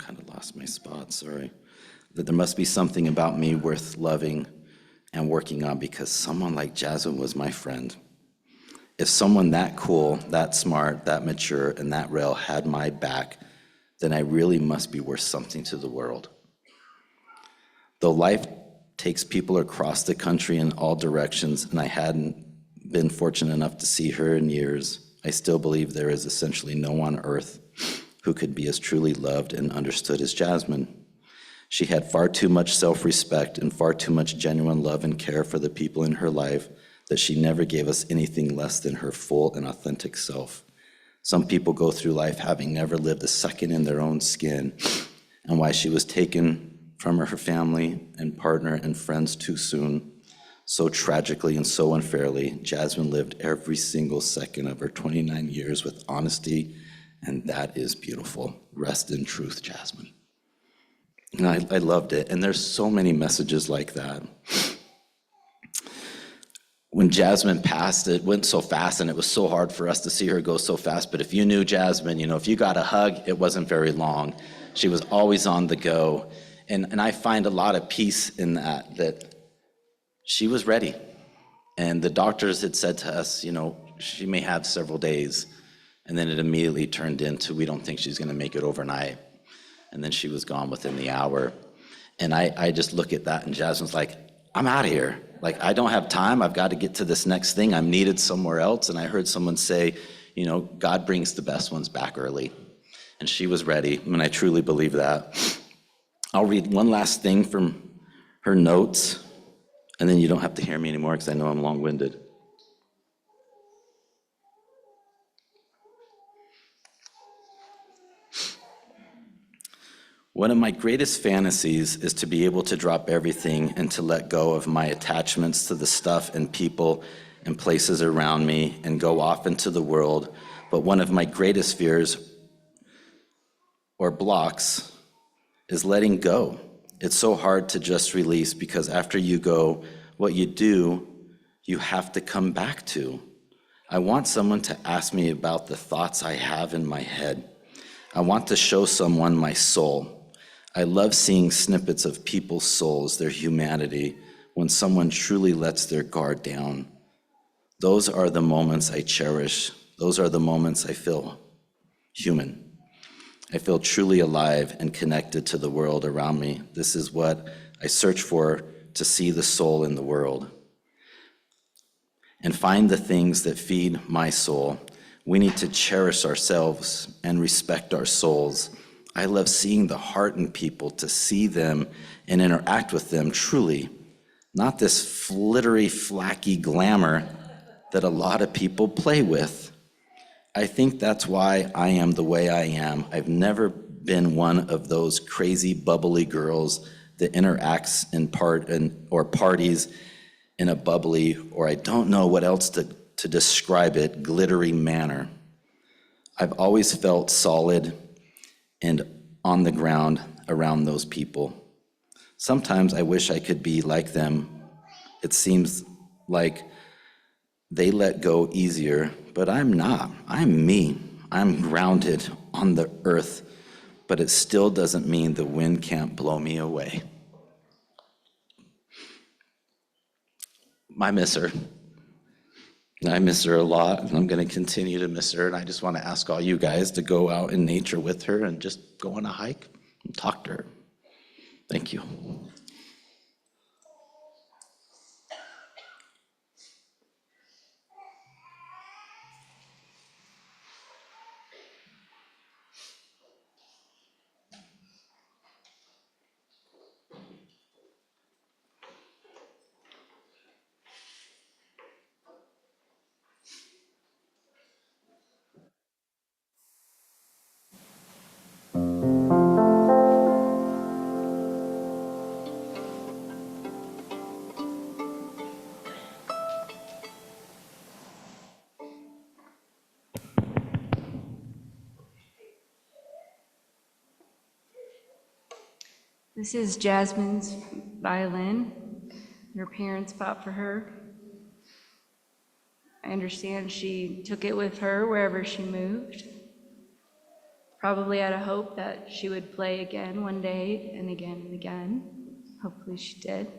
kind of lost my spot, sorry. That there must be something about me worth loving and working on because someone like Jasmine was my friend. If someone that cool, that smart, that mature, and that real had my back, then I really must be worth something to the world. Though life takes people across the country in all directions, and I hadn't been fortunate enough to see her in years, I still believe there is essentially no one on earth who could be as truly loved and understood as Jasmine. She had far too much self-respect and far too much genuine love and care for the people in her life that she never gave us anything less than her full and authentic self. Some people go through life having never lived a second in their own skin, and why she was taken from her family and partner and friends too soon, so tragically and so unfairly, Jasmine lived every single second of her 29 years with honesty, and that is beautiful. Rest in truth, Jasmine. And I loved it, and there's so many messages like that. When Jasmine passed, it went so fast, and it was so hard for us to see her go so fast, but if you knew Jasmine, if you got a hug, it wasn't very long. She was always on the go, and I find a lot of peace in that she was ready. And the doctors had said to us, she may have several days, and then it immediately turned into, we don't think she's gonna make it overnight. And then she was gone within the hour. And I just look at that, and Jasmine's like, I'm out of here. Like, I don't have time. I've got to get to this next thing. I'm needed somewhere else. And I heard someone say, God brings the best ones back early. And she was ready, and I truly believe that. I'll read one last thing from her notes, and then you don't have to hear me anymore because I know I'm long-winded. One of my greatest fantasies is to be able to drop everything and to let go of my attachments to the stuff and people and places around me and go off into the world. But one of my greatest fears or blocks is letting go. It's so hard to just release because after you go, what you do, you have to come back to. I want someone to ask me about the thoughts I have in my head. I want to show someone my soul. I love seeing snippets of people's souls, their humanity, when someone truly lets their guard down. Those are the moments I cherish. Those are the moments I feel human. I feel truly alive and connected to the world around me. This is what I search for, to see the soul in the world and find the things that feed my soul. We need to cherish ourselves and respect our souls. I love seeing the heart in people, to see them and interact with them truly, not this flittery, flaky glamour that a lot of people play with. I think that's why I am the way I am. I've never been one of those crazy, bubbly girls that interacts or parties in a bubbly, or I don't know what else to describe it, glittery manner. I've always felt solid and on the ground around those people. Sometimes I wish I could be like them. It seems like they let go easier, but I'm not. I'm me. I'm grounded on the earth, but it still doesn't mean the wind can't blow me away. I miss her. I miss her a lot, and I'm going to continue to miss her, and I just want to ask all you guys to go out in nature with her and just go on a hike and talk to her. Thank you. This is Jasmine's violin. Her parents bought for her. I understand she took it with her wherever she moved. probably had a hope that she would play again one day and again and again. Hopefully she did.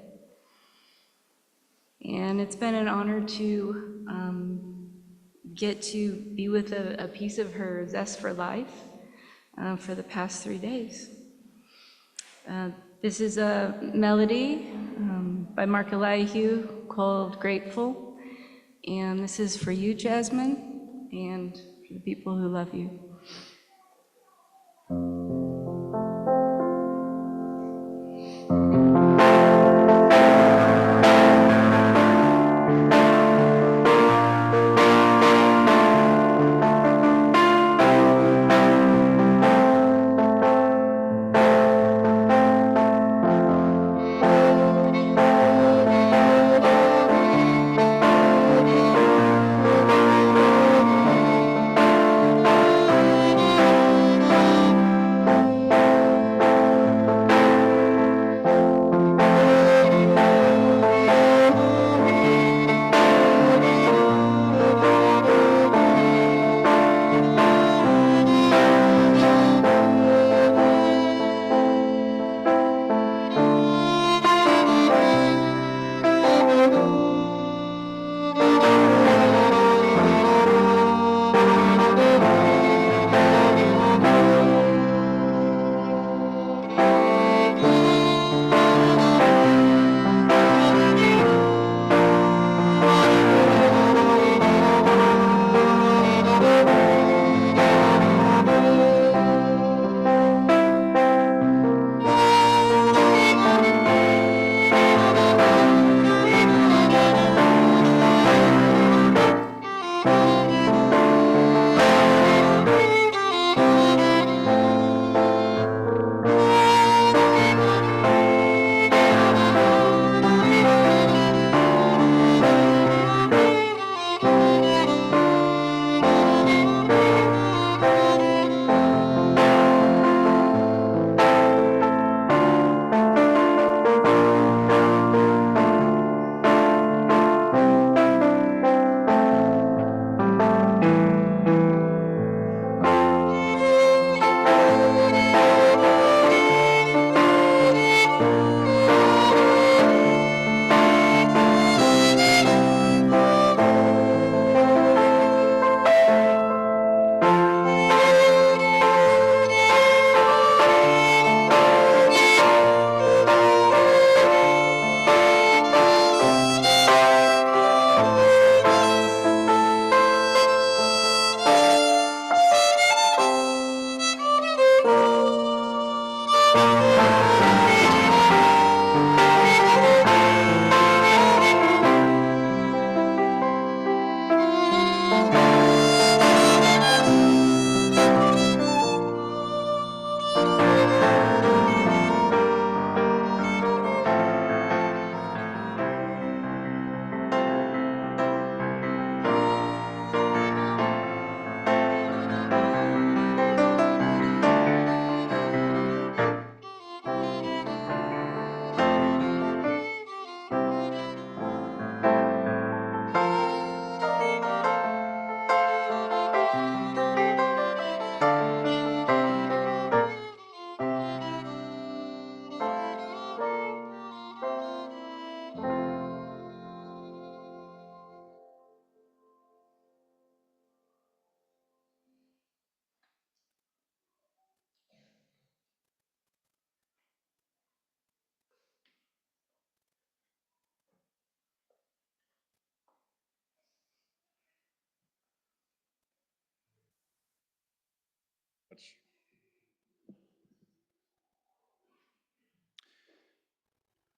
And it's been an honor to get to be with a piece of her zest for life for the past 3 days. This is a melody by Mark Elihu called Grateful. And this is for you, Jasmine, and for the people who love you.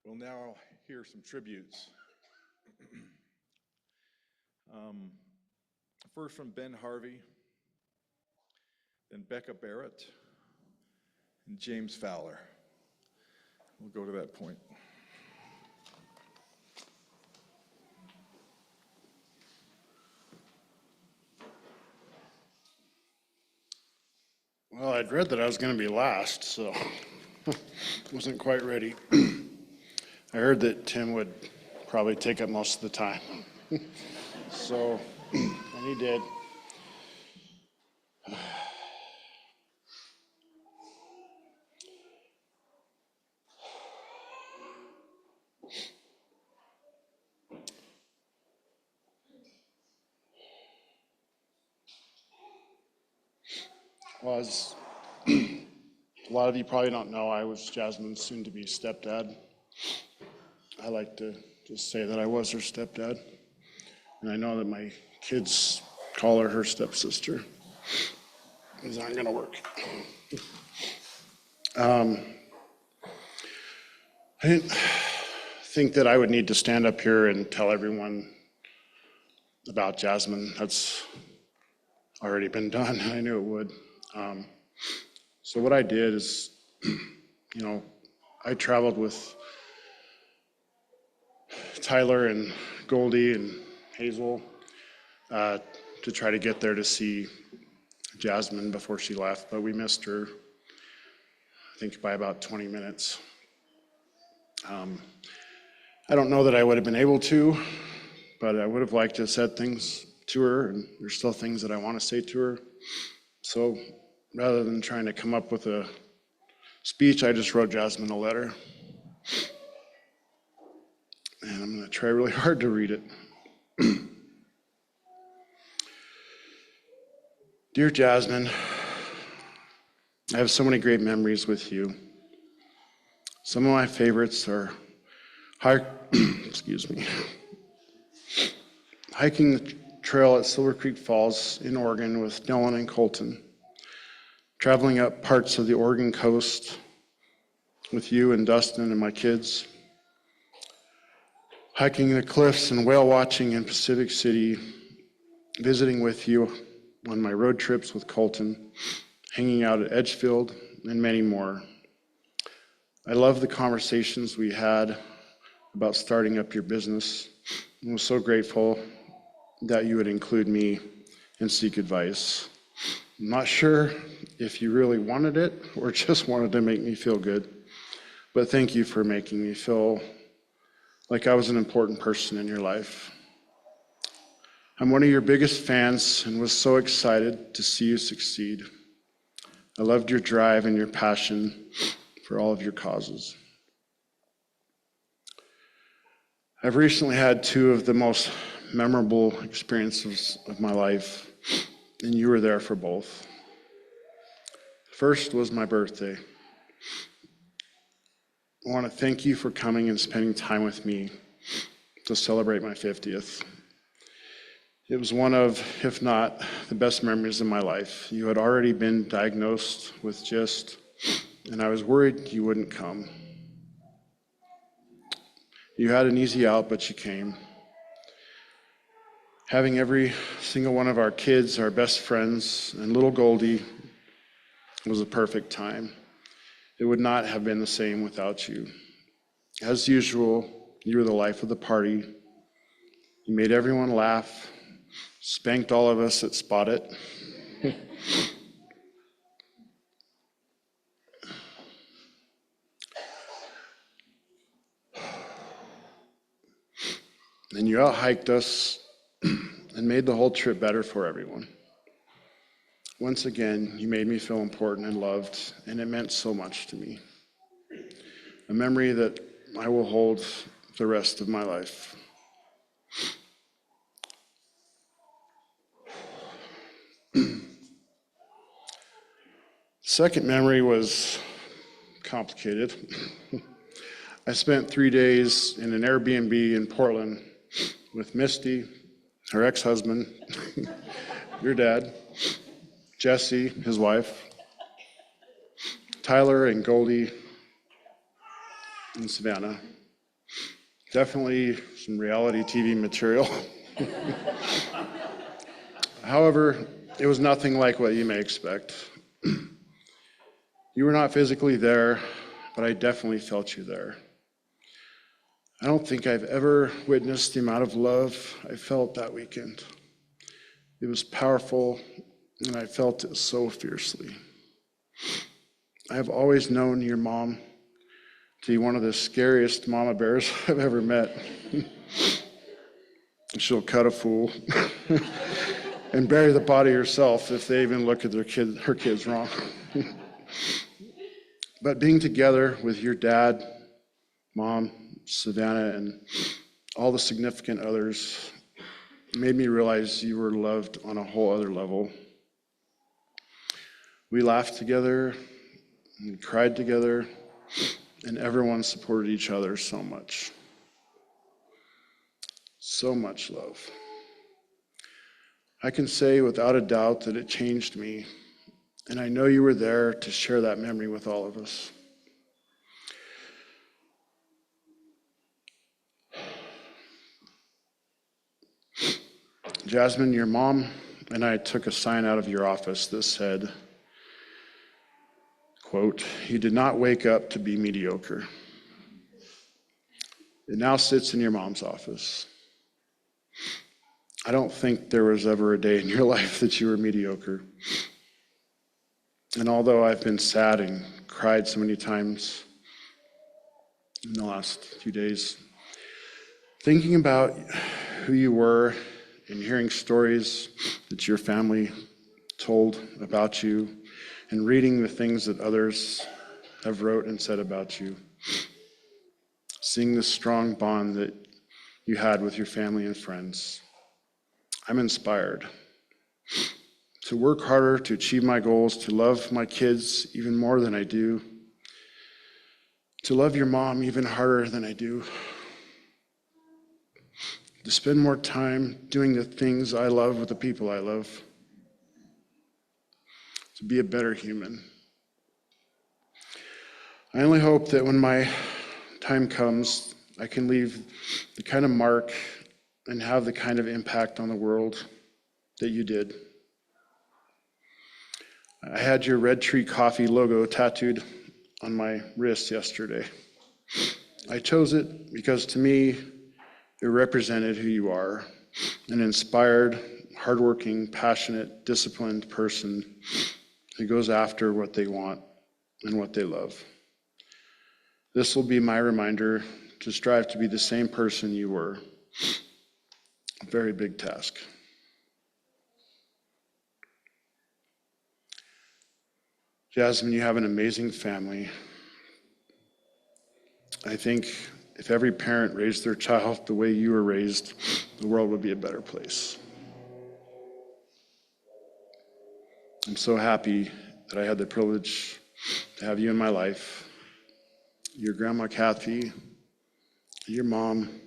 We'll now hear some tributes. First from Ben Harvey, then Becca Barrett, and James Fowler. We'll go to that point. Well, I'd read that I was going to be last, so wasn't quite ready. I heard that Tim would probably take up most of the time. So, and he did. Well, as a lot of you probably don't know, I was Jasmine's soon-to-be stepdad. I like to just say that I was her stepdad. And I know that my kids call her stepsister. These aren't gonna work. I didn't think that I would need to stand up here and tell everyone about Jasmine. That's already been done. I knew it would. So what I did is, I traveled with Tyler and Goldie and Hazel to try to get there to see Jasmine before she left, but we missed her, I think, by about 20 minutes. I don't know that I would have been able to, but I would have liked to have said things to her, and there's still things that I want to say to her. So rather than trying to come up with a speech, I just wrote Jasmine a letter. And I'm going to try really hard to read it. Dear Jasmine, I have so many great memories with you. Some of my favorites are hiking the trail at Silver Creek Falls in Oregon with Dylan and Colton, traveling up parts of the Oregon coast with you and Dustin and my kids, hiking the cliffs and whale watching in Pacific City, visiting with you on my road trips with Colton, hanging out at Edgefield, and many more. I love the conversations we had about starting up your business, and was so grateful that you would include me and seek advice. I'm not sure if you really wanted it or just wanted to make me feel good, but thank you for making me feel like I was an important person in your life. I'm one of your biggest fans and was so excited to see you succeed. I loved your drive and your passion for all of your causes. I've recently had two of the most memorable experiences of my life, and you were there for both. First was my birthday. I want to thank you for coming and spending time with me to celebrate my 50th. It was one of, if not, the best memories of my life. You had already been diagnosed with GIST, and I was worried you wouldn't come. You had an easy out, but you came. Having every single one of our kids, our best friends, and little Goldie was a perfect time. It would not have been the same without you. As usual, you were the life of the party. You made everyone laugh, spanked all of us at Spot It. And you out-hiked us and made the whole trip better for everyone. Once again, you made me feel important and loved, and it meant so much to me. A memory that I will hold the rest of my life. Second memory was complicated. I spent 3 days in an Airbnb in Portland with Mistee, her ex-husband, your dad, Jessi, his wife, Tyler and Goldie, and Savanah. Definitely some reality TV material. However, it was nothing like what you may expect. You were not physically there, but I definitely felt you there. I don't think I've ever witnessed the amount of love I felt that weekend. It was powerful, and I felt it so fiercely. I have always known your mom to be one of the scariest mama bears I've ever met. She'll cut a fool and bury the body herself if they even look at her kids wrong. But being together with your dad, mom, Savanah, and all the significant others made me realize you were loved on a whole other level. We laughed together, we cried together, and everyone supported each other so much. So much love. I can say without a doubt that it changed me, and I know you were there to share that memory with all of us. Jasmin, your mom and I took a sign out of your office that said, quote, "You did not wake up to be mediocre." It now sits in your mom's office. I don't think there was ever a day in your life that you were mediocre. And although I've been sad and cried so many times in the last few days, thinking about who you were and hearing stories that your family told about you and reading the things that others have wrote and said about you, seeing the strong bond that you had with your family and friends, I'm inspired to work harder, to achieve my goals, to love my kids even more than I do, to love your mom even harder than I do, to spend more time doing the things I love with the people I love, to be a better human. I only hope that when my time comes, I can leave the kind of mark and have the kind of impact on the world that you did. I had your Red Tree Coffee logo tattooed on my wrist yesterday. I chose it because to me, it represented who you are, an inspired, hardworking, passionate, disciplined person who goes after what they want and what they love. This will be my reminder to strive to be the same person you were. A very big task. Jasmin, you have an amazing family. I think if every parent raised their child the way you were raised, the world would be a better place. I'm so happy that I had the privilege to have you in my life. Your grandma Kathee, your mom,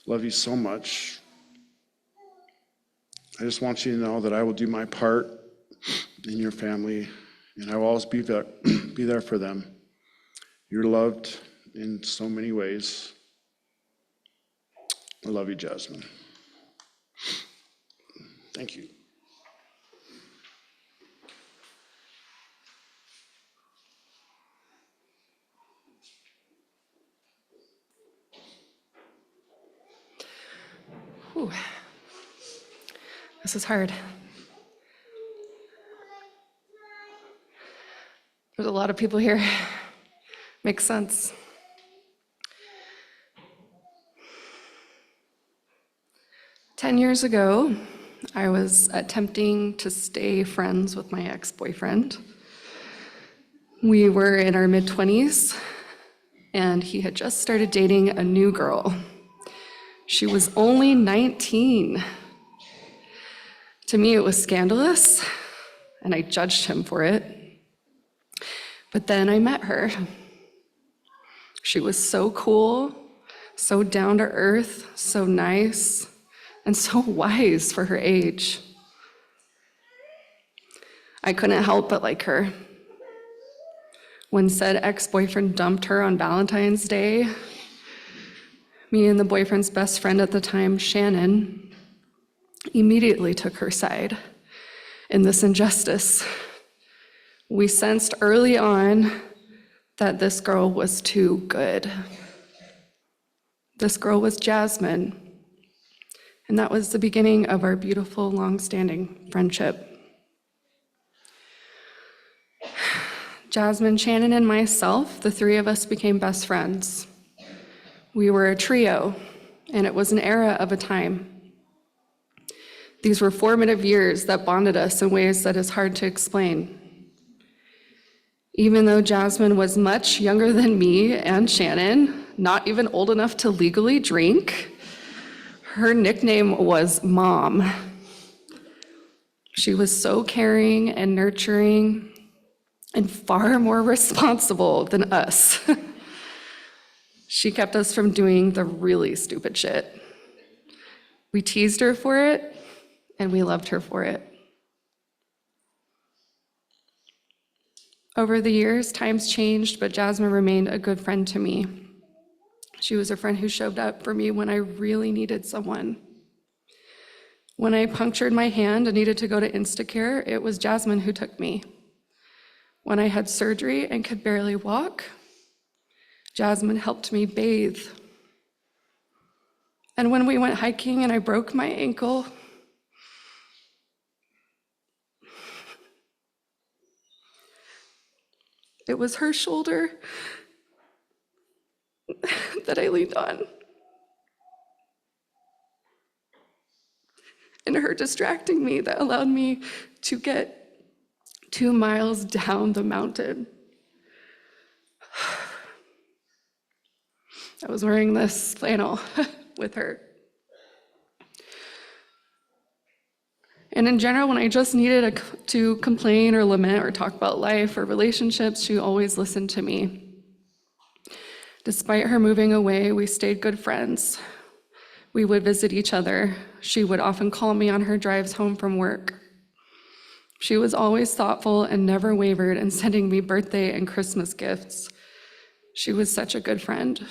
love you so much. I just want you to know that I will do my part in your family, and I will always be there for them. You're loved in so many ways. I love you, Jasmin. Thank you. Whew. This is hard. There's a lot of people here. Makes sense. Ten years ago, I was attempting to stay friends with my ex-boyfriend. We were in our mid-20s, and he had just started dating a new girl. She was only 19. To me, it was scandalous, and I judged him for it. But then I met her. She was so cool, so down to earth, so nice, and so wise for her age. I couldn't help but like her. When said ex-boyfriend dumped her on Valentine's Day, me and the boyfriend's best friend at the time, Shannon, immediately took her side in this injustice. We sensed early on that this girl was too good. This girl was Jasmin, and that was the beginning of our beautiful, long-standing friendship. Jasmin, Shannon, and myself, the three of us became best friends. We were a trio, and it was an era of a time. These were formative years that bonded us in ways that is hard to explain. Even though Jasmin was much younger than me and Shannon, not even old enough to legally drink, her nickname was Mom. She was so caring and nurturing, and far more responsible than us. She kept us from doing the really stupid shit. We teased her for it, and we loved her for it. Over the years, times changed, but Jasmin remained a good friend to me. She was a friend who showed up for me when I really needed someone. When I punctured my hand and needed to go to Instacare, it was Jasmin who took me. When I had surgery and could barely walk, Jasmin helped me bathe. And when we went hiking and I broke my ankle, it was her shoulder that I leaned on. And her distracting me that allowed me to get 2 miles down the mountain. I was wearing this flannel with her. And in general, when I just needed to complain or lament or talk about life or relationships, she always listened to me. Despite her moving away, we stayed good friends. We would visit each other. She would often call me on her drives home from work. She was always thoughtful and never wavered in sending me birthday and Christmas gifts. She was such a good friend.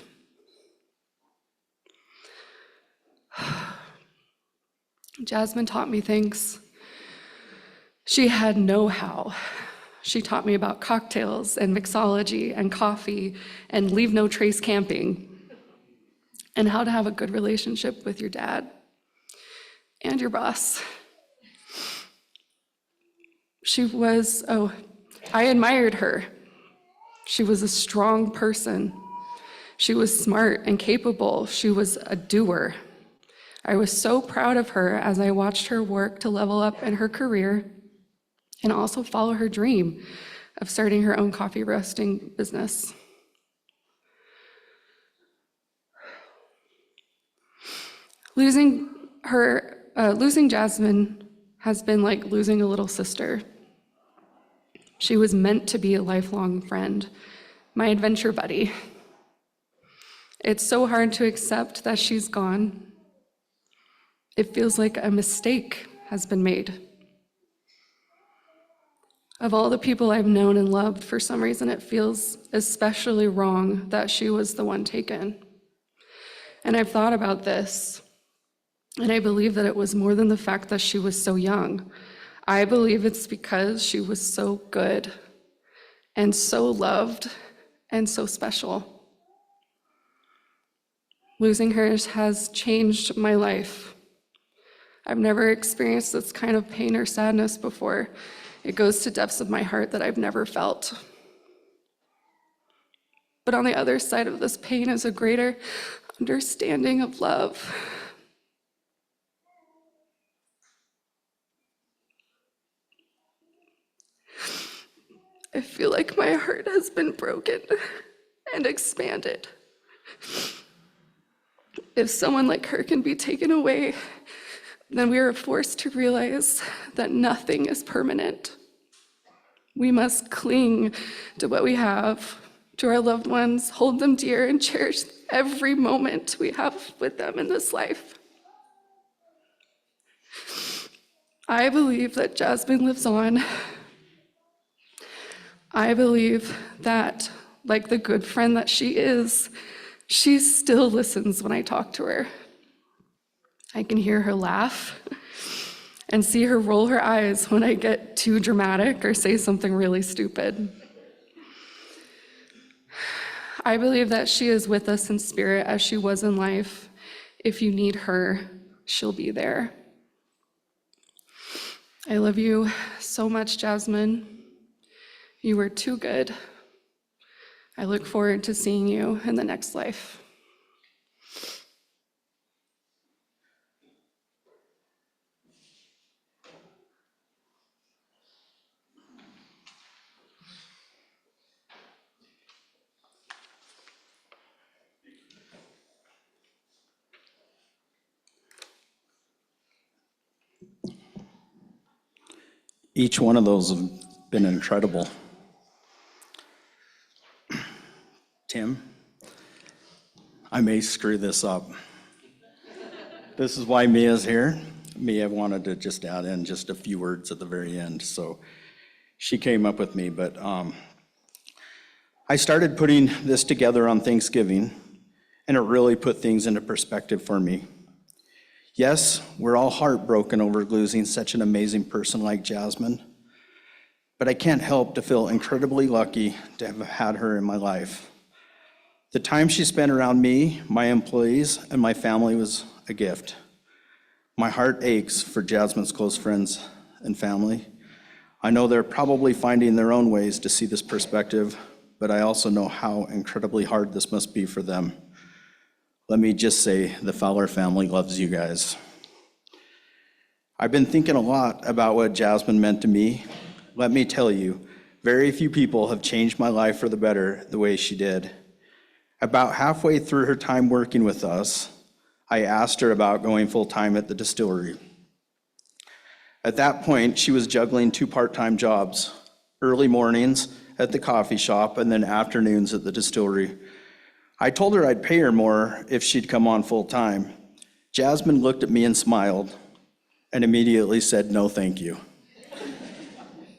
Jasmin taught me things. She had know-how. She taught me about cocktails and mixology and coffee and leave no trace camping and how to have a good relationship with your dad and your boss. I admired her. She was a strong person. She was smart and capable. She was a doer. I was so proud of her as I watched her work to level up in her career and also follow her dream of starting her own coffee roasting business. Losing Jasmin has been like losing a little sister. She was meant to be a lifelong friend, my adventure buddy. It's so hard to accept that she's gone. It feels like a mistake has been made. Of all the people I've known and loved, for some reason it feels especially wrong that she was the one taken. And I've thought about this, and I believe that it was more than the fact that she was so young. I believe it's because she was so good and so loved and so special. Losing her has changed my life. I've never experienced this kind of pain or sadness before. It goes to depths of my heart that I've never felt. But on the other side of this pain is a greater understanding of love. I feel like my heart has been broken and expanded. If someone like her can be taken away, then we are forced to realize that nothing is permanent. We must cling to what we have, to our loved ones, hold them dear, and cherish every moment we have with them in this life. I believe that Jasmin lives on. I believe that, like the good friend that she is, she still listens when I talk to her. I can hear her laugh and see her roll her eyes when I get too dramatic or say something really stupid. I believe that she is with us in spirit as she was in life. If you need her, she'll be there. I love you so much, Jasmin. You were too good. I look forward to seeing you in the next life. Each one of those have been incredible. Tim. I may screw this up. This is why Mia's here. Mia wanted to just add in just a few words at the very end, so she came up with me. But I started putting this together on Thanksgiving, and it really put things into perspective for me. Yes, we're all heartbroken over losing such an amazing person like Jasmin, but I can't help to feel incredibly lucky to have had her in my life. The time she spent around me, my employees, and my family was a gift. My heart aches for Jasmin's close friends and family. I know they're probably finding their own ways to see this perspective, but I also know how incredibly hard this must be for them. Let me just say, the Fowler family loves you guys. I've been thinking a lot about what Jasmin meant to me. Let me tell you, very few people have changed my life for the better the way she did. About halfway through her time working with us, I asked her about going full-time at the distillery. At that point, she was juggling 2 part-time jobs, early mornings at the coffee shop and then afternoons at the distillery. I told her I'd pay her more if she'd come on full-time. Jasmin looked at me and smiled and immediately said, "No, thank you."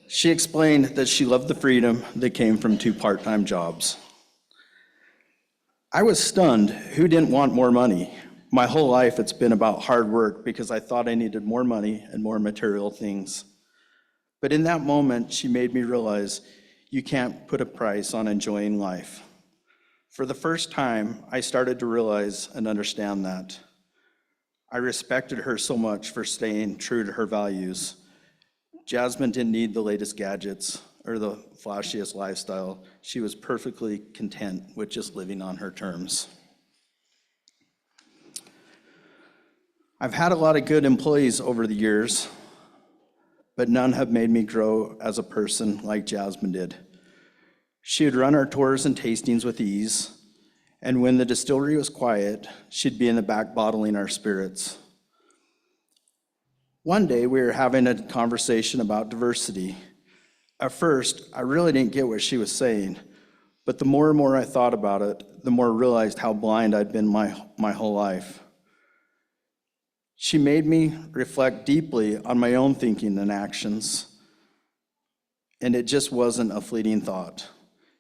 She explained that she loved the freedom that came from 2 part-time jobs. I was stunned. Who didn't want more money? My whole life it's been about hard work because I thought I needed more money and more material things. But in that moment, she made me realize you can't put a price on enjoying life. For the first time, I started to realize and understand that. I respected her so much for staying true to her values. Jasmin didn't need the latest gadgets or the flashiest lifestyle. She was perfectly content with just living on her terms. I've had a lot of good employees over the years, but none have made me grow as a person like Jasmin did. She would run our tours and tastings with ease, and when the distillery was quiet, she'd be in the back bottling our spirits. One day, we were having a conversation about diversity. At first, I really didn't get what she was saying, but the more and more I thought about it, the more I realized how blind I'd been my whole life. She made me reflect deeply on my own thinking and actions, and it just wasn't a fleeting thought.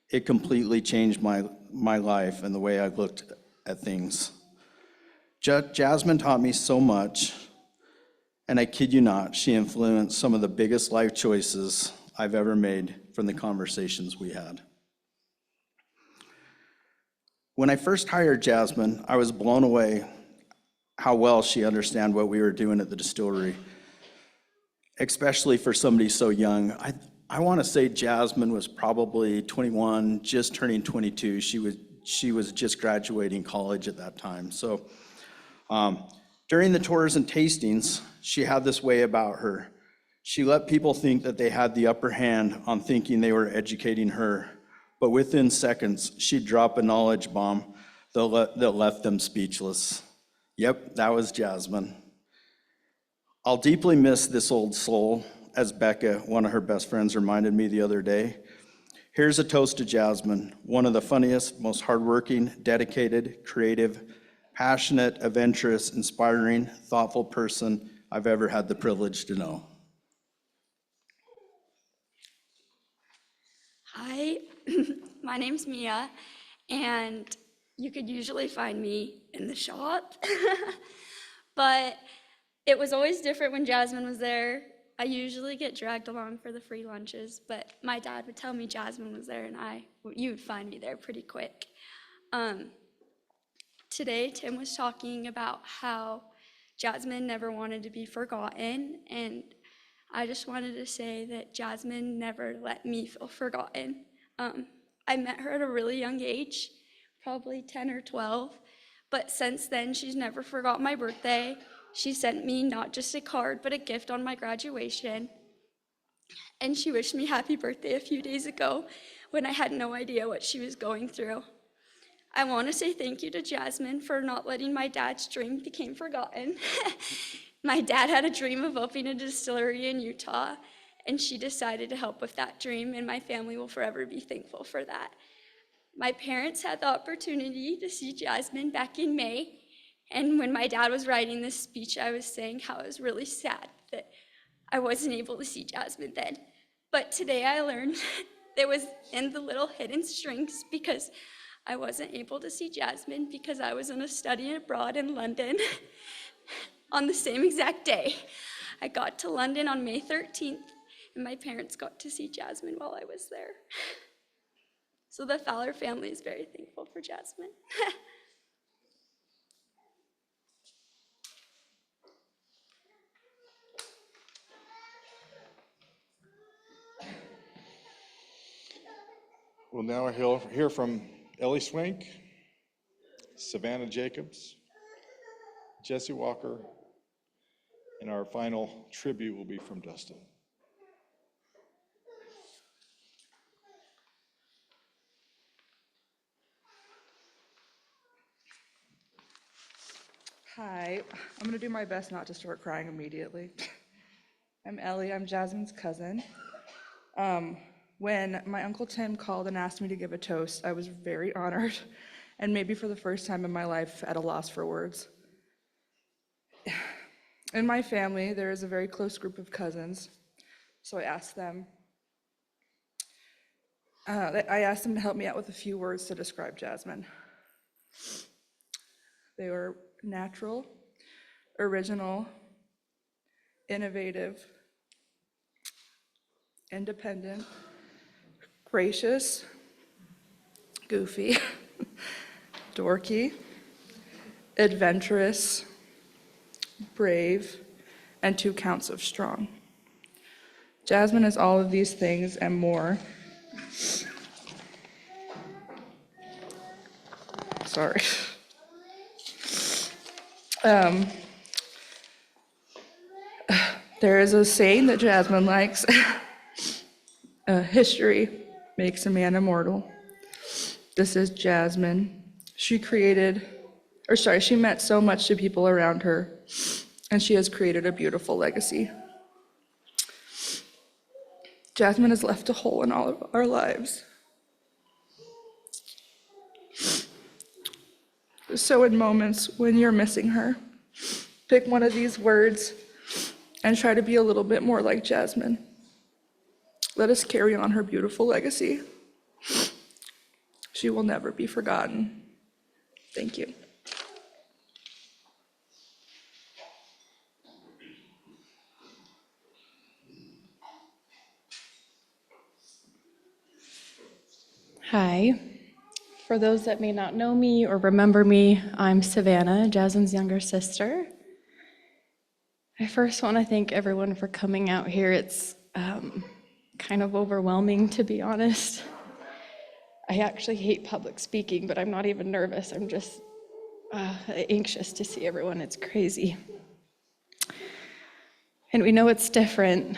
It completely changed my life and the way I looked at things. Jasmin taught me so much, and I kid you not, she influenced some of the biggest life choices I've ever made from the conversations we had. When I first hired Jasmin, I was blown away how well she understood what we were doing at the distillery, especially for somebody so young. I want to say Jasmin was probably 21, just turning 22. She was just graduating college at that time. So during the tours and tastings, she had this way about her. She let people think that they had the upper hand on thinking they were educating her, but within seconds, she'd drop a knowledge bomb that left them speechless. Yep, that was Jasmin. I'll deeply miss this old soul, as Becca, one of her best friends, reminded me the other day. Here's a toast to Jasmin, one of the funniest, most hardworking, dedicated, creative, passionate, adventurous, inspiring, thoughtful person I've ever had the privilege to know. Hi, my name's Mia, and you could usually find me in the shop, but it was always different when Jasmin was there. I usually get dragged along for the free lunches, but my dad would tell me Jasmin was there, and you would find me there pretty quick. Today, Tim was talking about how Jasmin never wanted to be forgotten, and I just wanted to say that Jasmin never let me feel forgotten. I met her at a really young age, probably 10 or 12, but since then, she's never forgot my birthday. She sent me not just a card, but a gift on my graduation. And she wished me happy birthday a few days ago when I had no idea what she was going through. I want to say thank you to Jasmin for not letting my dad's dream become forgotten. My dad had a dream of opening a distillery in Utah, and she decided to help with that dream, and my family will forever be thankful for that. My parents had the opportunity to see Jasmin back in May, and when my dad was writing this speech, I was saying how I was really sad that I wasn't able to see Jasmin then. But today I learned it was in the little hidden strings because I wasn't able to see Jasmin because I was in a study abroad in London on the same exact day. I got to London on May 13th, and my parents got to see Jasmin while I was there. So the Fowler family is very thankful for Jasmin. We'll now hear from Ellie Swink, Savanah Jacobs, Jessi Walker, and our final tribute will be from Dustin. Hi, I'm gonna do my best not to start crying immediately. I'm Ellie, I'm Jasmin's cousin. When my Uncle Tim called and asked me to give a toast, I was very honored, and maybe for the first time in my life, at a loss for words. In my family, there is a very close group of cousins, so I asked them to help me out with a few words to describe Jasmin. They were natural, original, innovative, independent, gracious, goofy, dorky, adventurous, brave, and 2 counts of strong. Jasmin is all of these things and more. Sorry. There is a saying that Jasmin likes. History makes a man immortal. This is Jasmin. She meant so much to people around her, and she has created a beautiful legacy. Jasmin has left a hole in all of our lives. So in moments when you're missing her, pick one of these words and try to be a little bit more like Jasmin. Let us carry on her beautiful legacy. She will never be forgotten. Thank you. Hi. For those that may not know me or remember me, I'm Savanah, Jasmin's younger sister. I first want to thank everyone for coming out here. It's kind of overwhelming, to be honest. I actually hate public speaking, but I'm not even nervous. I'm just anxious to see everyone. It's crazy. And we know it's different.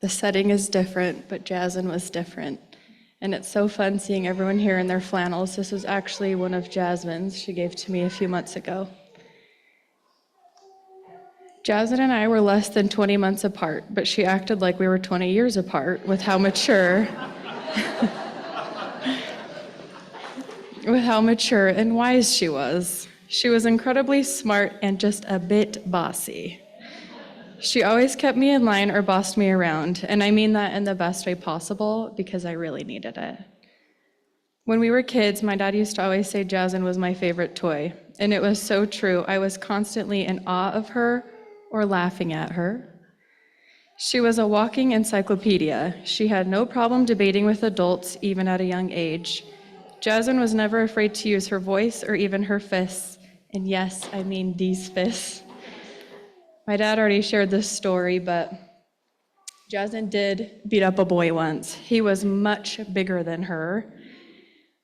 The setting is different, but Jasmin was different. And it's so fun seeing everyone here in their flannels. This was actually one of Jasmin's she gave to me a few months ago. Jasmin and I were less than 20 months apart, but she acted like we were 20 years apart with how mature and wise she was. She was incredibly smart and just a bit bossy. She always kept me in line or bossed me around, and I mean that in the best way possible because I really needed it. When we were kids, my dad used to always say Jasmin was my favorite toy, and it was so true. I was constantly in awe of her or laughing at her. She was a walking encyclopedia. She had no problem debating with adults, even at a young age. Jasmin was never afraid to use her voice or even her fists, and yes, I mean these fists. My dad already shared this story, but Jasmin did beat up a boy once. He was much bigger than her,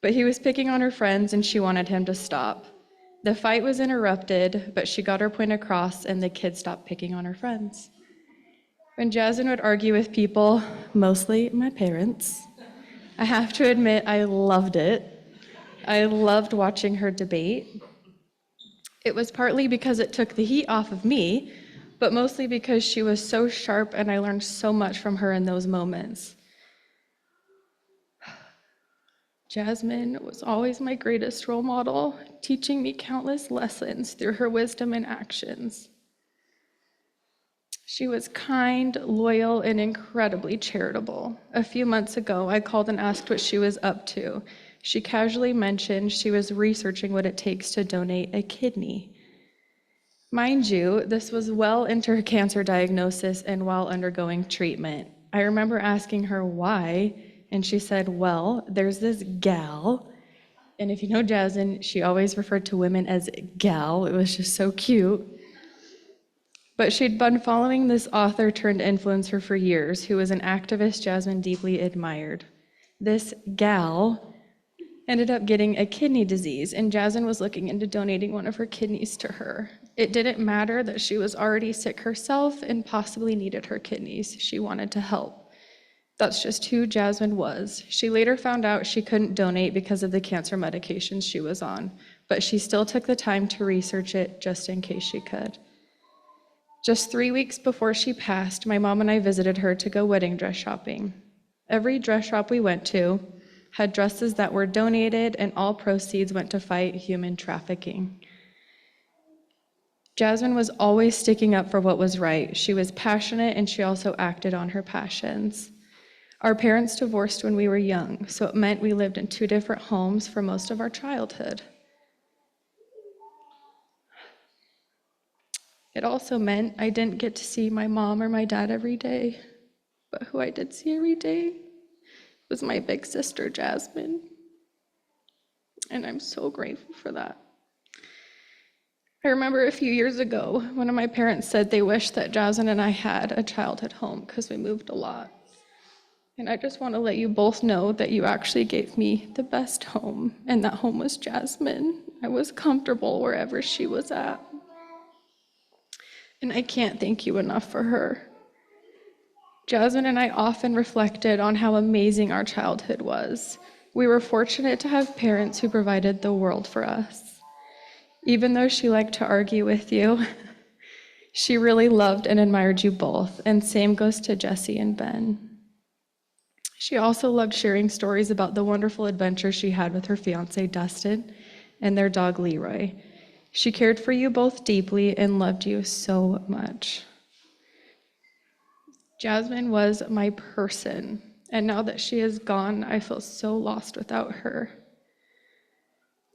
but he was picking on her friends and she wanted him to stop. The fight was interrupted, but she got her point across and the kid stopped picking on her friends. When Jasmin would argue with people, mostly my parents, I have to admit I loved it. I loved watching her debate. It was partly because it took the heat off of me, but mostly because she was so sharp and I learned so much from her in those moments. Jasmin was always my greatest role model, teaching me countless lessons through her wisdom and actions. She was kind, loyal, and incredibly charitable. A few months ago, I called and asked what she was up to. She casually mentioned she was researching what it takes to donate a kidney. Mind you, this was well into her cancer diagnosis and while undergoing treatment. I remember asking her why, and she said, well, there's this gal, and if you know Jasmine, she always referred to women as gal. It was just so cute. But she'd been following this author turned influencer for years who was an activist Jasmine deeply admired. This gal ended up getting a kidney disease, and Jasmine was looking into donating one of her kidneys to her. It didn't matter that she was already sick herself and possibly needed her kidneys. She wanted to help. That's just who Jasmine was. She later found out she couldn't donate because of the cancer medications she was on, but she still took the time to research it just in case she could. Just 3 weeks before she passed, my mom and I visited her to go wedding dress shopping. Every dress shop we went to had dresses that were donated, and all proceeds went to fight human trafficking. Jasmine was always sticking up for what was right. She was passionate, and she also acted on her passions. Our parents divorced when we were young, so it meant we lived in 2 different homes for most of our childhood. It also meant I didn't get to see my mom or my dad every day, but who I did see every day was my big sister, Jasmine. And I'm so grateful for that. I remember a few years ago, one of my parents said they wished that Jasmine and I had a childhood home because we moved a lot. And I just want to let you both know that you actually gave me the best home, and that home was Jasmine. I was comfortable wherever she was at. And I can't thank you enough for her. Jasmine and I often reflected on how amazing our childhood was. We were fortunate to have parents who provided the world for us. Even though she liked to argue with you, she really loved and admired you both, and same goes to Jessi and Ben. She also loved sharing stories about the wonderful adventures she had with her fiance, Dustin, and their dog, Leroy. She cared for you both deeply and loved you so much. Jasmine was my person, and now that she is gone, I feel so lost without her.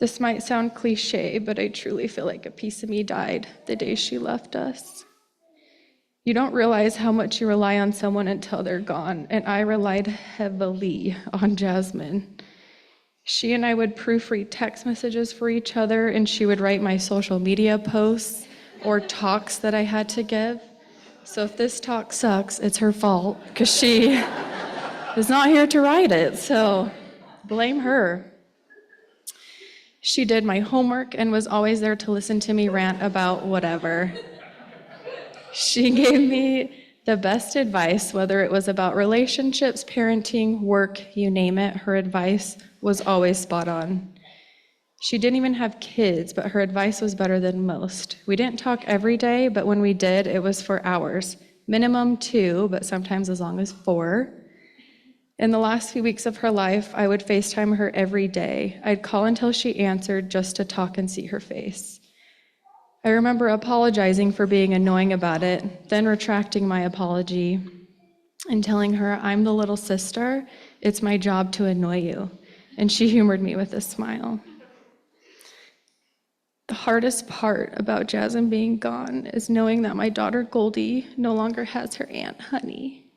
This might sound cliche, but I truly feel like a piece of me died the day she left us. You don't realize how much you rely on someone until they're gone, and I relied heavily on Jasmine. She and I would proofread text messages for each other, and she would write my social media posts or talks that I had to give. So if this talk sucks, it's her fault, because she is not here to write it, so blame her. She did my homework and was always there to listen to me rant about whatever. She gave me the best advice, whether it was about relationships, parenting, work, you name it. Her advice was always spot on. She didn't even have kids, but her advice was better than most. We didn't talk every day, but when we did, it was for hours. Minimum 2, but sometimes as long as 4. In the last few weeks of her life, I would FaceTime her every day. I'd call until she answered just to talk and see her face. I remember apologizing for being annoying about it, then retracting my apology and telling her, I'm the little sister, it's my job to annoy you. And she humored me with a smile. The hardest part about Jasmine being gone is knowing that my daughter Goldie no longer has her Aunt Honey.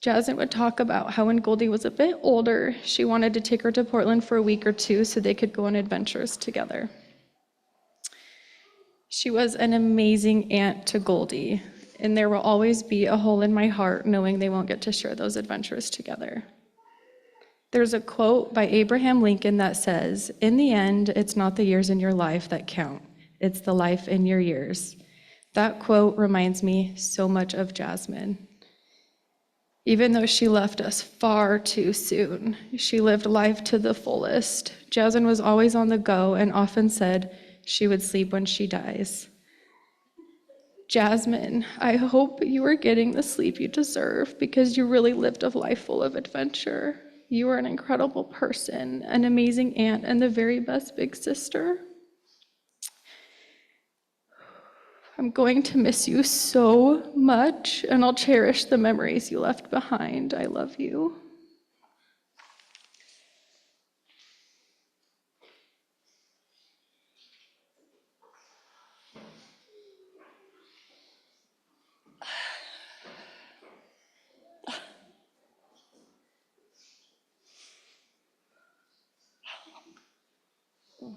Jasmine would talk about how when Goldie was a bit older, she wanted to take her to Portland for a week or 2 so they could go on adventures together. She was an amazing aunt to Goldie, and there will always be a hole in my heart knowing they won't get to share those adventures together. There's a quote by Abraham Lincoln that says, "In the end, it's not the years in your life that count, it's the life in your years." That quote reminds me so much of Jasmine. Even though she left us far too soon, she lived life to the fullest. Jasmine was always on the go and often said she would sleep when she dies. Jasmine, I hope you are getting the sleep you deserve because you really lived a life full of adventure. You are an incredible person, an amazing aunt, and the very best big sister. I'm going to miss you so much, and I'll cherish the memories you left behind. I love you.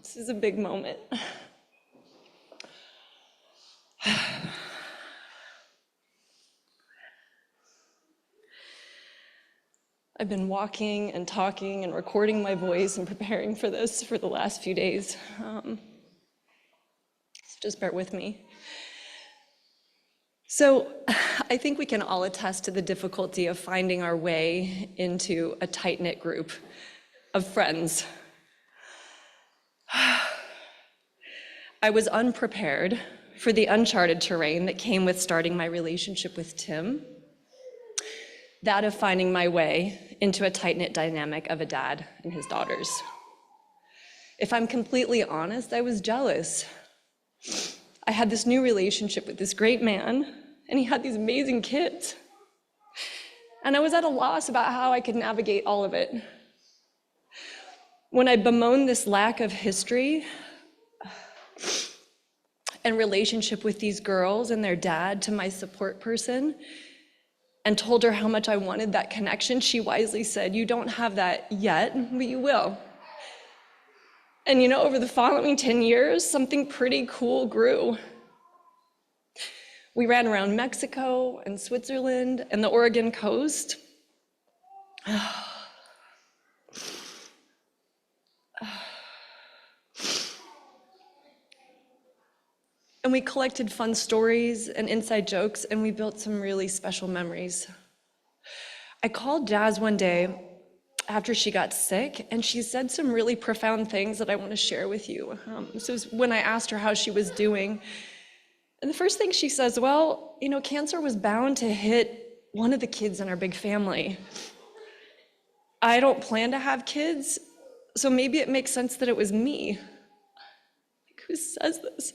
This is a big moment. I've been walking and talking and recording my voice and preparing for this for the last few days. So just bear with me. So I think we can all attest to the difficulty of finding our way into a tight-knit group of friends. I was unprepared for the uncharted terrain that came with starting my relationship with Tim, that of finding my way into a tight-knit dynamic of a dad and his daughters. If I'm completely honest, I was jealous. I had this new relationship with this great man, and he had these amazing kids. And I was at a loss about how I could navigate all of it. When I bemoaned this lack of history and relationship with these girls and their dad to my support person, and told her how much I wanted that connection, she wisely said, "You don't have that yet, but you will." And you know, over the following 10 years, something pretty cool grew. We ran around Mexico and Switzerland and the Oregon coast. And we collected fun stories and inside jokes, and we built some really special memories. I called Jazz one day after she got sick, and she said some really profound things that I want to share with you. This was when I asked her how she was doing. And the first thing she says, well, you know, cancer was bound to hit one of the kids in our big family. I don't plan to have kids, so maybe it makes sense that it was me. Like, who says this?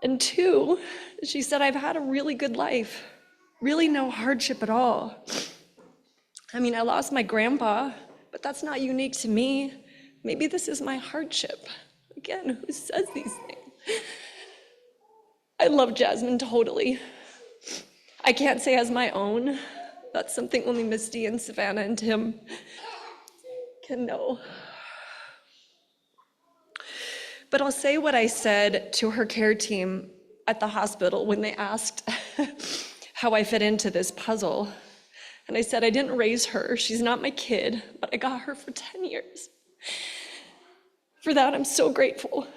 And two, she said, I've had a really good life, really no hardship at all. I mean, I lost my grandpa, but that's not unique to me. Maybe this is my hardship. Again, who says these things? I love Jasmin totally. I can't say as my own. That's something only Mistee and Savanah and Tim can know. But I'll say what I said to her care team at the hospital when they asked how I fit into this puzzle. And I said, I didn't raise her. She's not my kid, but I got her for 10 years. For that, I'm so grateful.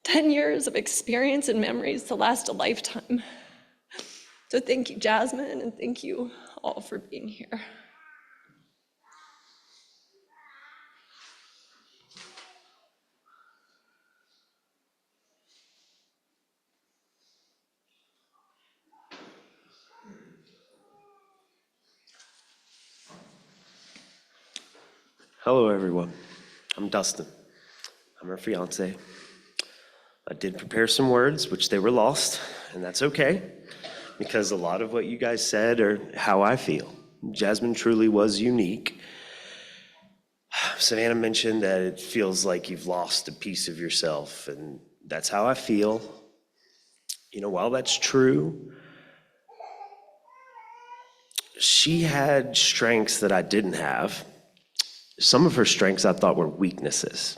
10 years of experience and memories to last a lifetime. So thank you, Jasmin, and thank you all for being here. Hello, everyone. I'm Dustin. I'm her fiance. I did prepare some words, which they were lost, and that's okay, because a lot of what you guys said are how I feel. Jasmin truly was unique. Savanah mentioned that it feels like you've lost a piece of yourself, and that's how I feel. You know, while that's true, she had strengths that I didn't have. Some of her strengths I thought were weaknesses.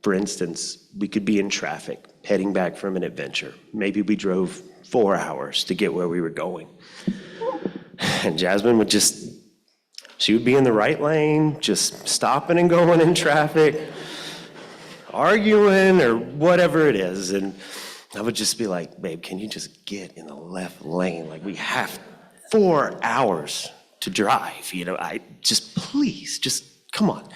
For instance, we could be in traffic, heading back from an adventure. Maybe we drove 4 hours to get where we were going. And Jasmin would she would be in the right lane, just stopping and going in traffic, arguing or whatever it is. And I would just be like, babe, can you just get in the left lane? Like, we have 4 hours to drive, you know, please, come on.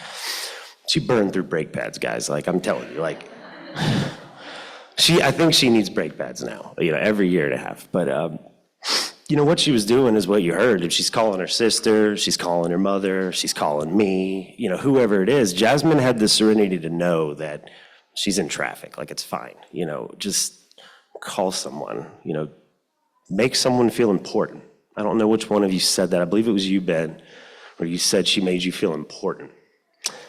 She burned through brake pads, guys, like, I'm telling you, like, I think she needs brake pads now, you know, every year and a half. But, you know, what she was doing is what you heard. If she's calling her sister, she's calling her mother, she's calling me, you know, whoever it is. Jasmine had the serenity to know that she's in traffic, like it's fine, you know, just call someone, you know, make someone feel important. I don't know which one of you said that. I believe it was you, Ben, where you said she made you feel important.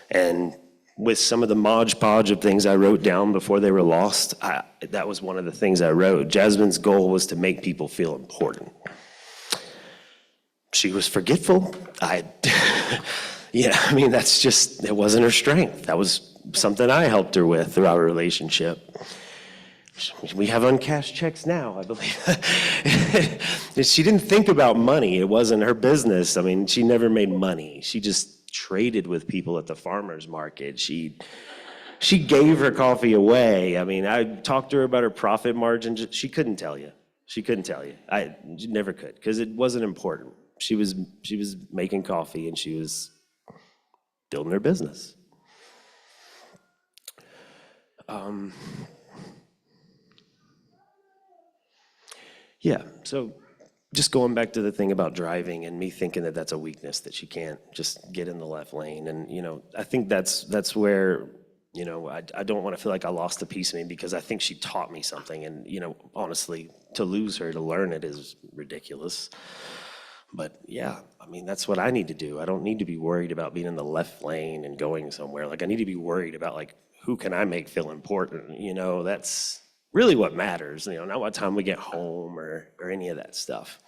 And with some of the Mod Podge of things I wrote down before they were lost, that was one of the things I wrote. Jasmine's goal was to make people feel important. She was forgetful. Yeah, I mean, that's just, it wasn't her strength. That was something I helped her with through our relationship. We have uncashed checks now, I believe. She didn't think about money. It wasn't her business. I mean, she never made money. She just traded with people at the farmer's market. She gave her coffee away. I mean, I talked to her about her profit margin. She couldn't tell you. She couldn't tell you. She never could, because it wasn't important. She was making coffee and she was building her business. Yeah, so just going back to the thing about driving and me thinking that that's a weakness, that she can't just get in the left lane. And, you know, I think that's where, you know, I don't want to feel like I lost a piece of me, because I think she taught me something. And, you know, honestly, to lose her, to learn it is ridiculous. But yeah, I mean, that's what I need to do. I don't need to be worried about being in the left lane and going somewhere. Like, I need to be worried about, like, who can I make feel important? You know, that's really what matters, you know, not what time we get home or any of that stuff.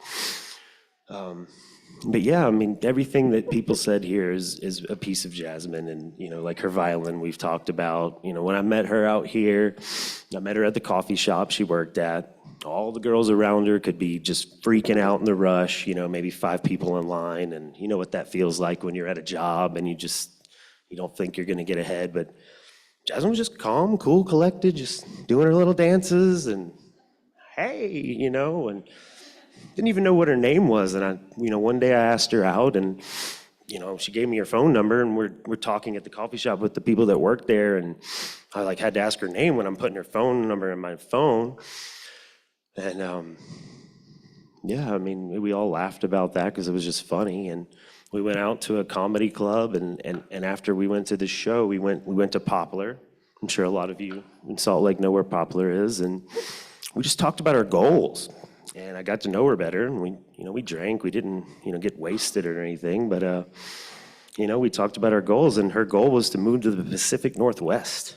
But yeah, I mean, everything that people said here is a piece of Jasmine. And, you know, like her violin we've talked about. You know, when I met her out here, I met her at the coffee shop she worked at. All the girls around her could be just freaking out in the rush, you know, maybe 5 people in line. And you know what that feels like when you're at a job and you don't think you're gonna get ahead. But Jasmine was just calm, cool, collected, just doing her little dances and hey, you know, and didn't even know what her name was. And you know, one day I asked her out and, you know, she gave me her phone number and we're talking at the coffee shop with the people that work there. And I like had to ask her name when I'm putting her phone number in my phone. And yeah, I mean, we all laughed about that because it was just funny. And we went out to a comedy club, and after we went to the show, we went to Poplar. I'm sure a lot of you in Salt Lake know where Poplar is, and we just talked about our goals. And I got to know her better, and we drank. We didn't, you know, get wasted or anything, but you know, we talked about our goals, and her goal was to move to the Pacific Northwest.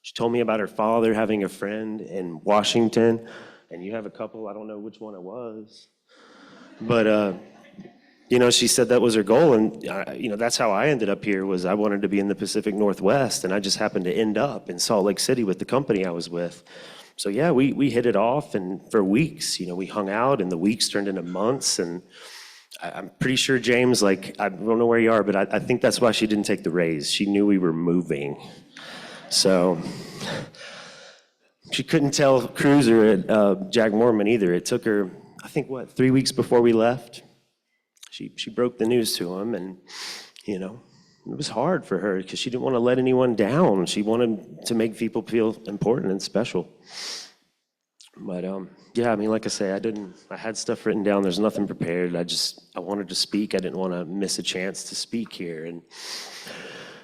She told me about her father having a friend in Washington, and you have a couple. I don't know which one it was, but. You know, she said that was her goal, and you know, that's how I ended up here. Was I wanted to be in the Pacific Northwest, and I just happened to end up in Salt Lake City with the company I was with. So yeah, we hit it off, and for weeks, you know, we hung out, and the weeks turned into months. And I'm pretty sure James, like, I don't know where you are, but I think that's why she didn't take the raise. She knew we were moving, so she couldn't tell Cruiser at Jack Mormon either. It took her, I think, 3 weeks before we left. She broke the news to him, and, you know, it was hard for her because she didn't want to let anyone down. She wanted to make people feel important and special. But yeah, I mean, like I say, I had stuff written down. There's nothing prepared. I wanted to speak. I didn't want to miss a chance to speak here. And,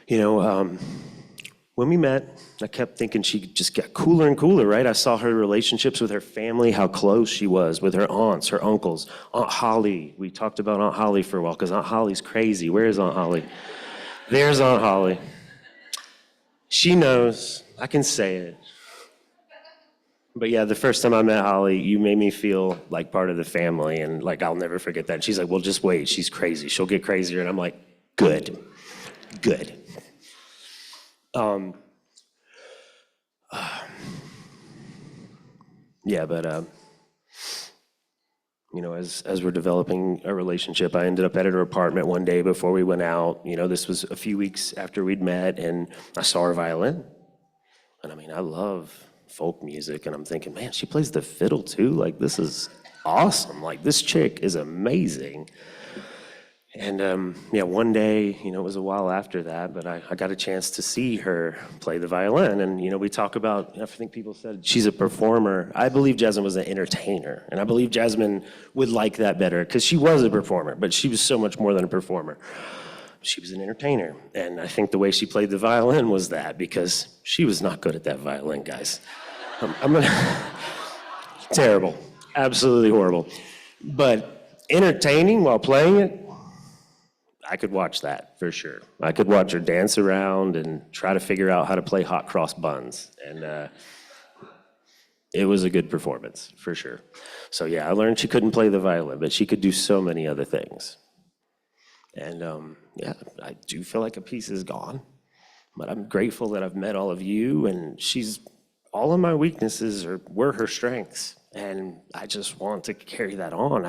you know, when we met, I kept thinking she just got cooler and cooler, right? I saw her relationships with her family, how close she was with her aunts, her uncles. Aunt Holly, we talked about Aunt Holly for a while because Aunt Holly's crazy. Where is Aunt Holly? There's Aunt Holly. She knows, I can say it. But yeah, the first time I met Holly, you made me feel like part of the family, and like, I'll never forget that. And she's like, well, just wait, she's crazy. She'll get crazier. And I'm like, good. Yeah, but you know, as we're developing a relationship, I ended up at her apartment one day before we went out. You know, this was a few weeks after we'd met, and I saw her violin. And I mean, I love folk music, and I'm thinking, man, she plays the fiddle too? Like, this is awesome. Like, this chick is amazing. And yeah, one day, it was a while after that, but I got a chance to see her play the violin. And, we talk about, I think people said she's a performer. I believe Jasmine was an entertainer. And I believe Jasmine would like that better because she was a performer, but she was so much more than a performer. She was an entertainer. And I think the way she played the violin was that, because she was not good at that violin, guys. Terrible. Absolutely horrible. But entertaining while playing it, I could watch that for sure. I could watch her dance around and try to figure out how to play hot cross buns. And it was a good performance for sure. So yeah, I learned she couldn't play the violin, but she could do so many other things. And yeah, I do feel like a piece is gone, but I'm grateful that I've met all of you, and all of my weaknesses were her strengths. And I just want to carry that on.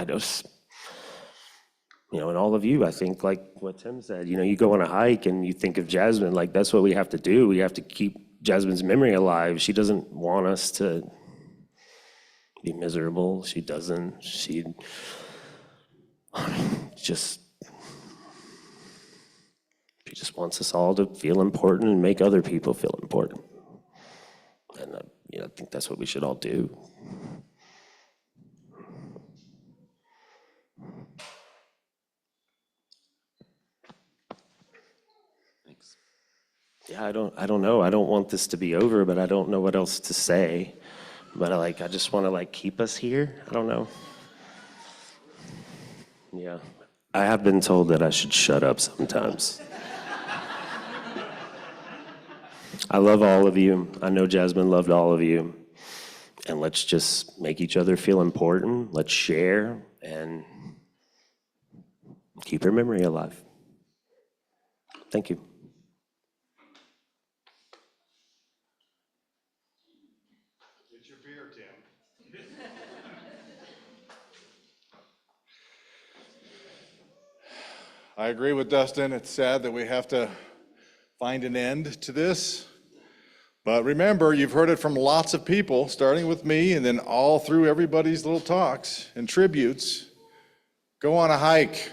And all of you, I think, like what Tim said, you go on a hike and you think of Jasmine, like that's what we have to do. We have to keep Jasmine's memory alive. She doesn't want us to be miserable. She doesn't. She just wants us all to feel important and make other people feel important. And I think that's what we should all do. Yeah, I don't know. I don't want this to be over, but I don't know what else to say. But I just want to keep us here. I don't know. Yeah. I have been told that I should shut up sometimes. I love all of you. I know Jasmine loved all of you. And let's just make each other feel important. Let's share and keep her memory alive. Thank you. Get your beer, Tim. I agree with Dustin. It's sad that we have to find an end to this. But remember, you've heard it from lots of people, starting with me and then all through everybody's little talks and tributes. Go on a hike.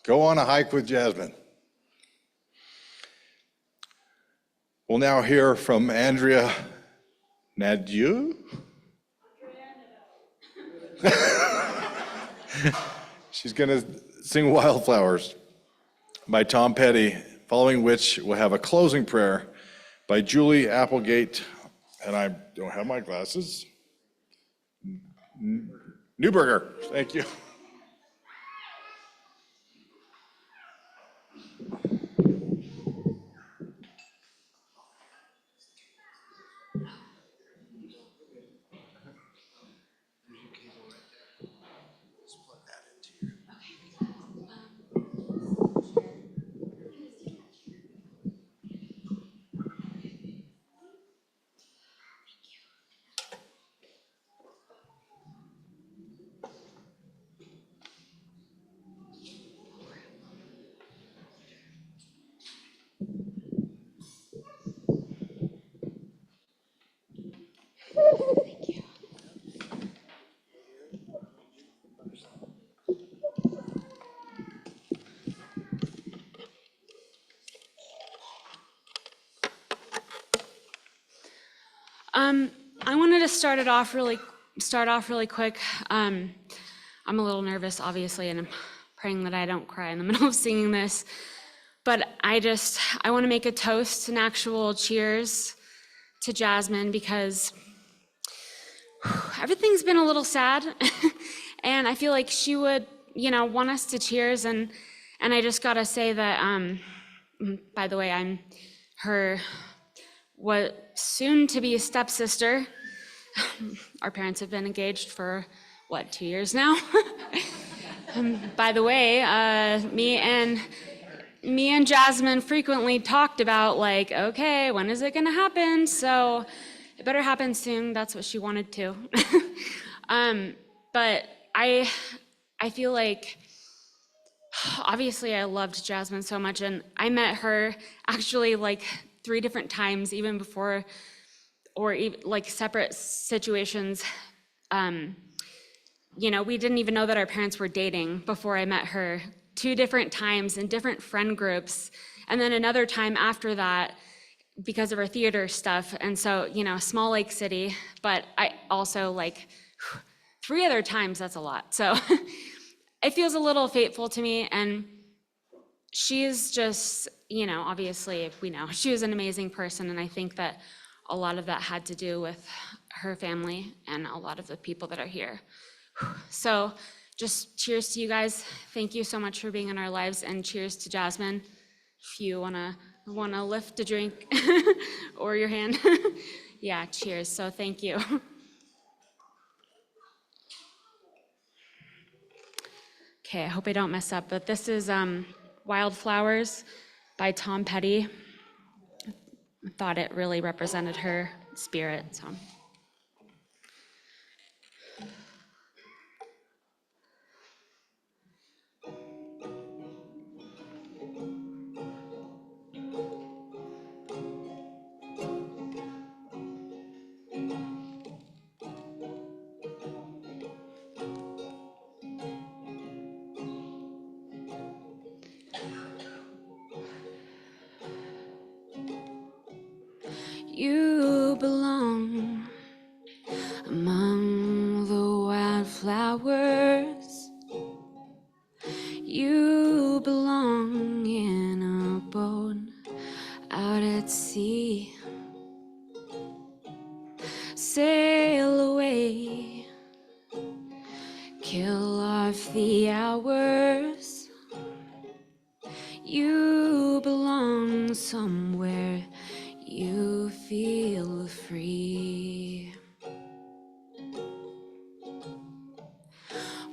Go on a hike with Jasmine. We'll now hear from Andrea Nadieu. She's going to sing Wildflowers by Tom Petty, following which we'll have a closing prayer by Julie Applegate, and I don't have my glasses. Newberger, thank you. I wanted to start off really quick. I'm a little nervous, obviously, and I'm praying that I don't cry in the middle of singing this. But I want to make a toast, an actual cheers to Jasmine, because everything's been a little sad, and I feel like she would, want us to cheers. And I just gotta say that, by the way, I'm her soon to be stepsister. Our parents have been engaged for 2 years now. By the way, me and Jasmine frequently talked about okay, when is it gonna happen? So it better happen soon. That's what she wanted to. But I feel like, obviously I loved Jasmine so much, and I met her actually 3 different times, even before, or even separate situations. we didn't even know that our parents were dating before I met her 2 different times in different friend groups. And then another time after that because of our theater stuff. And so, small lake city, but I also 3 other times, that's a lot. So it feels a little fateful to me. And she's just, obviously we know she was an amazing person. And I think that a lot of that had to do with her family and a lot of the people that are here. So just cheers to you guys. Thank you so much for being in our lives, and cheers to Jasmin. If you wanna lift a drink or your hand. Yeah, cheers. So thank you. Okay, I hope I don't mess up, but this is Wildflowers by Tom Petty. I thought it really represented her spirit, so. You belong among the wildflowers. You belong in a boat out at sea. Sail away, kill off the hours. You belong somewhere you feel free.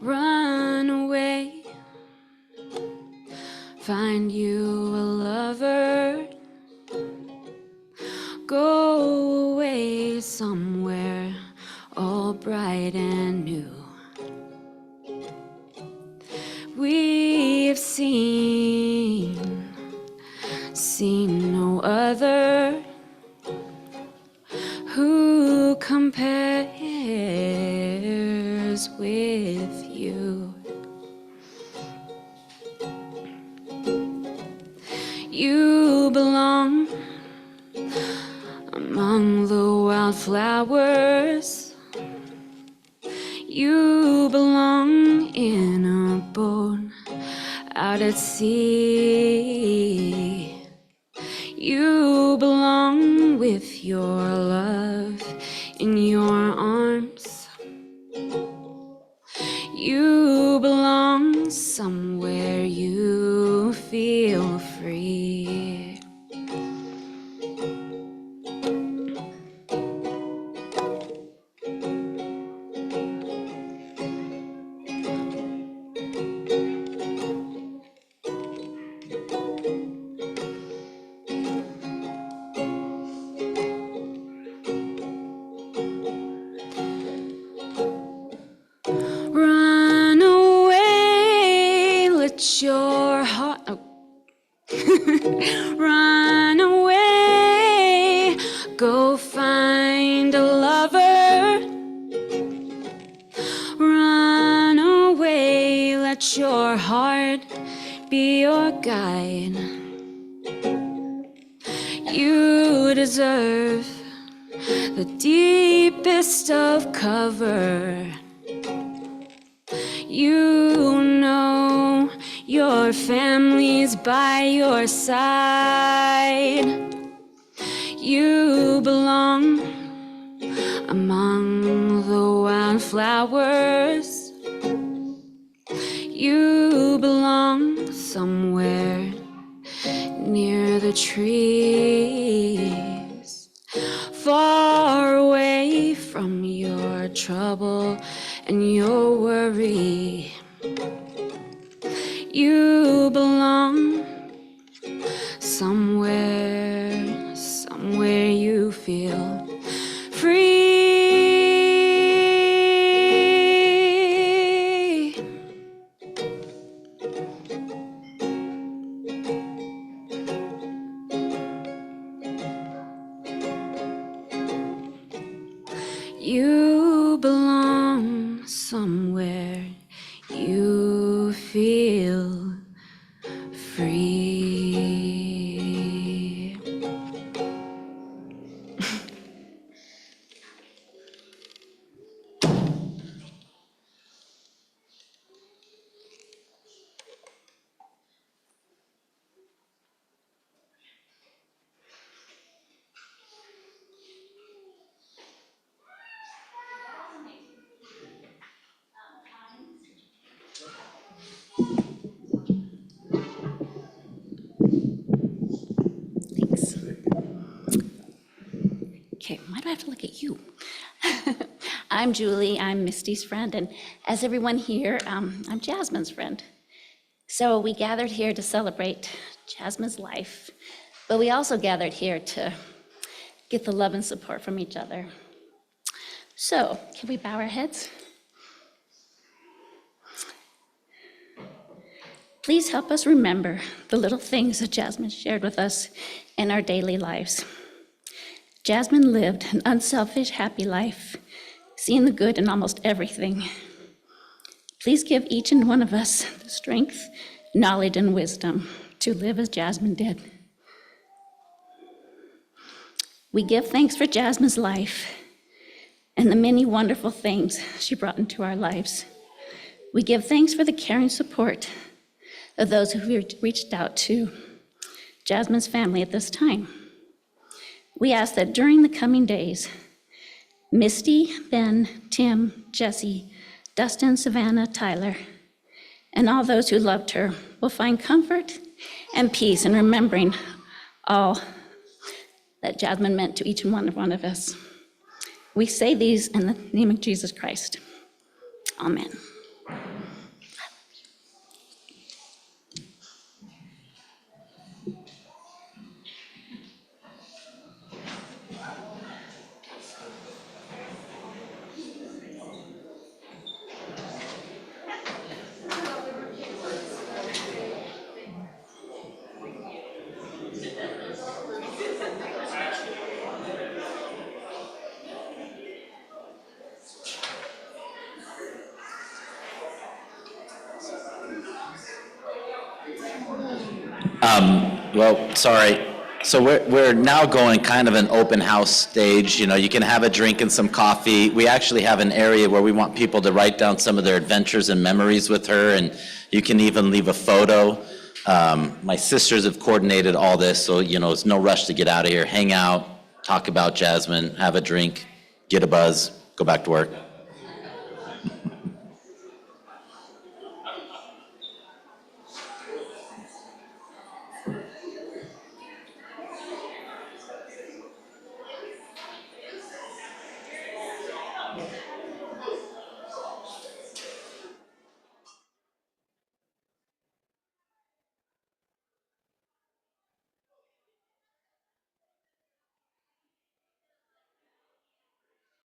Run away, find you a lover. Go away somewhere all bright and new. We've seen no other who compares with you. You belong among the wildflowers. You belong in a boat out at sea. You belong with your love in your arms. You belong somewhere you feel free. Run away, let your heart. Run away, go find a lover. Run away, let your heart be your guide. You deserve the deepest of cover. You know your family's by your side. You belong among the wildflowers. You belong somewhere near the trees, far away from your trouble and your worry. You belong somewhere you feel free. You belong somewhere feel free. Okay, why do I have to look at you? I'm Julie, I'm Mistee's friend, and as everyone here, I'm Jasmine's friend. So we gathered here to celebrate Jasmine's life, but we also gathered here to get the love and support from each other. So, can we bow our heads? Please help us remember the little things that Jasmine shared with us in our daily lives. Jasmine lived an unselfish, happy life, seeing the good in almost everything. Please give each and one of us the strength, knowledge, and wisdom to live as Jasmine did. We give thanks for Jasmine's life and the many wonderful things she brought into our lives. We give thanks for the caring support of those who we reached out to, Jasmine's family at this time. We ask that during the coming days, Mistee, Ben, Tim, Jessi, Dustin, Savanah, Tyler, and all those who loved her will find comfort and peace in remembering all that Jasmine meant to each and one of us. We say these in the name of Jesus Christ. Amen. Well, sorry. So we're now going kind of an open house stage. You know, you can have a drink and some coffee. We actually have an area where we want people to write down some of their adventures and memories with her, and you can even leave a photo. My sisters have coordinated all this, so, you know, it's no rush to get out of here. Hang out, talk about Jasmine, have a drink, get a buzz, go back to work.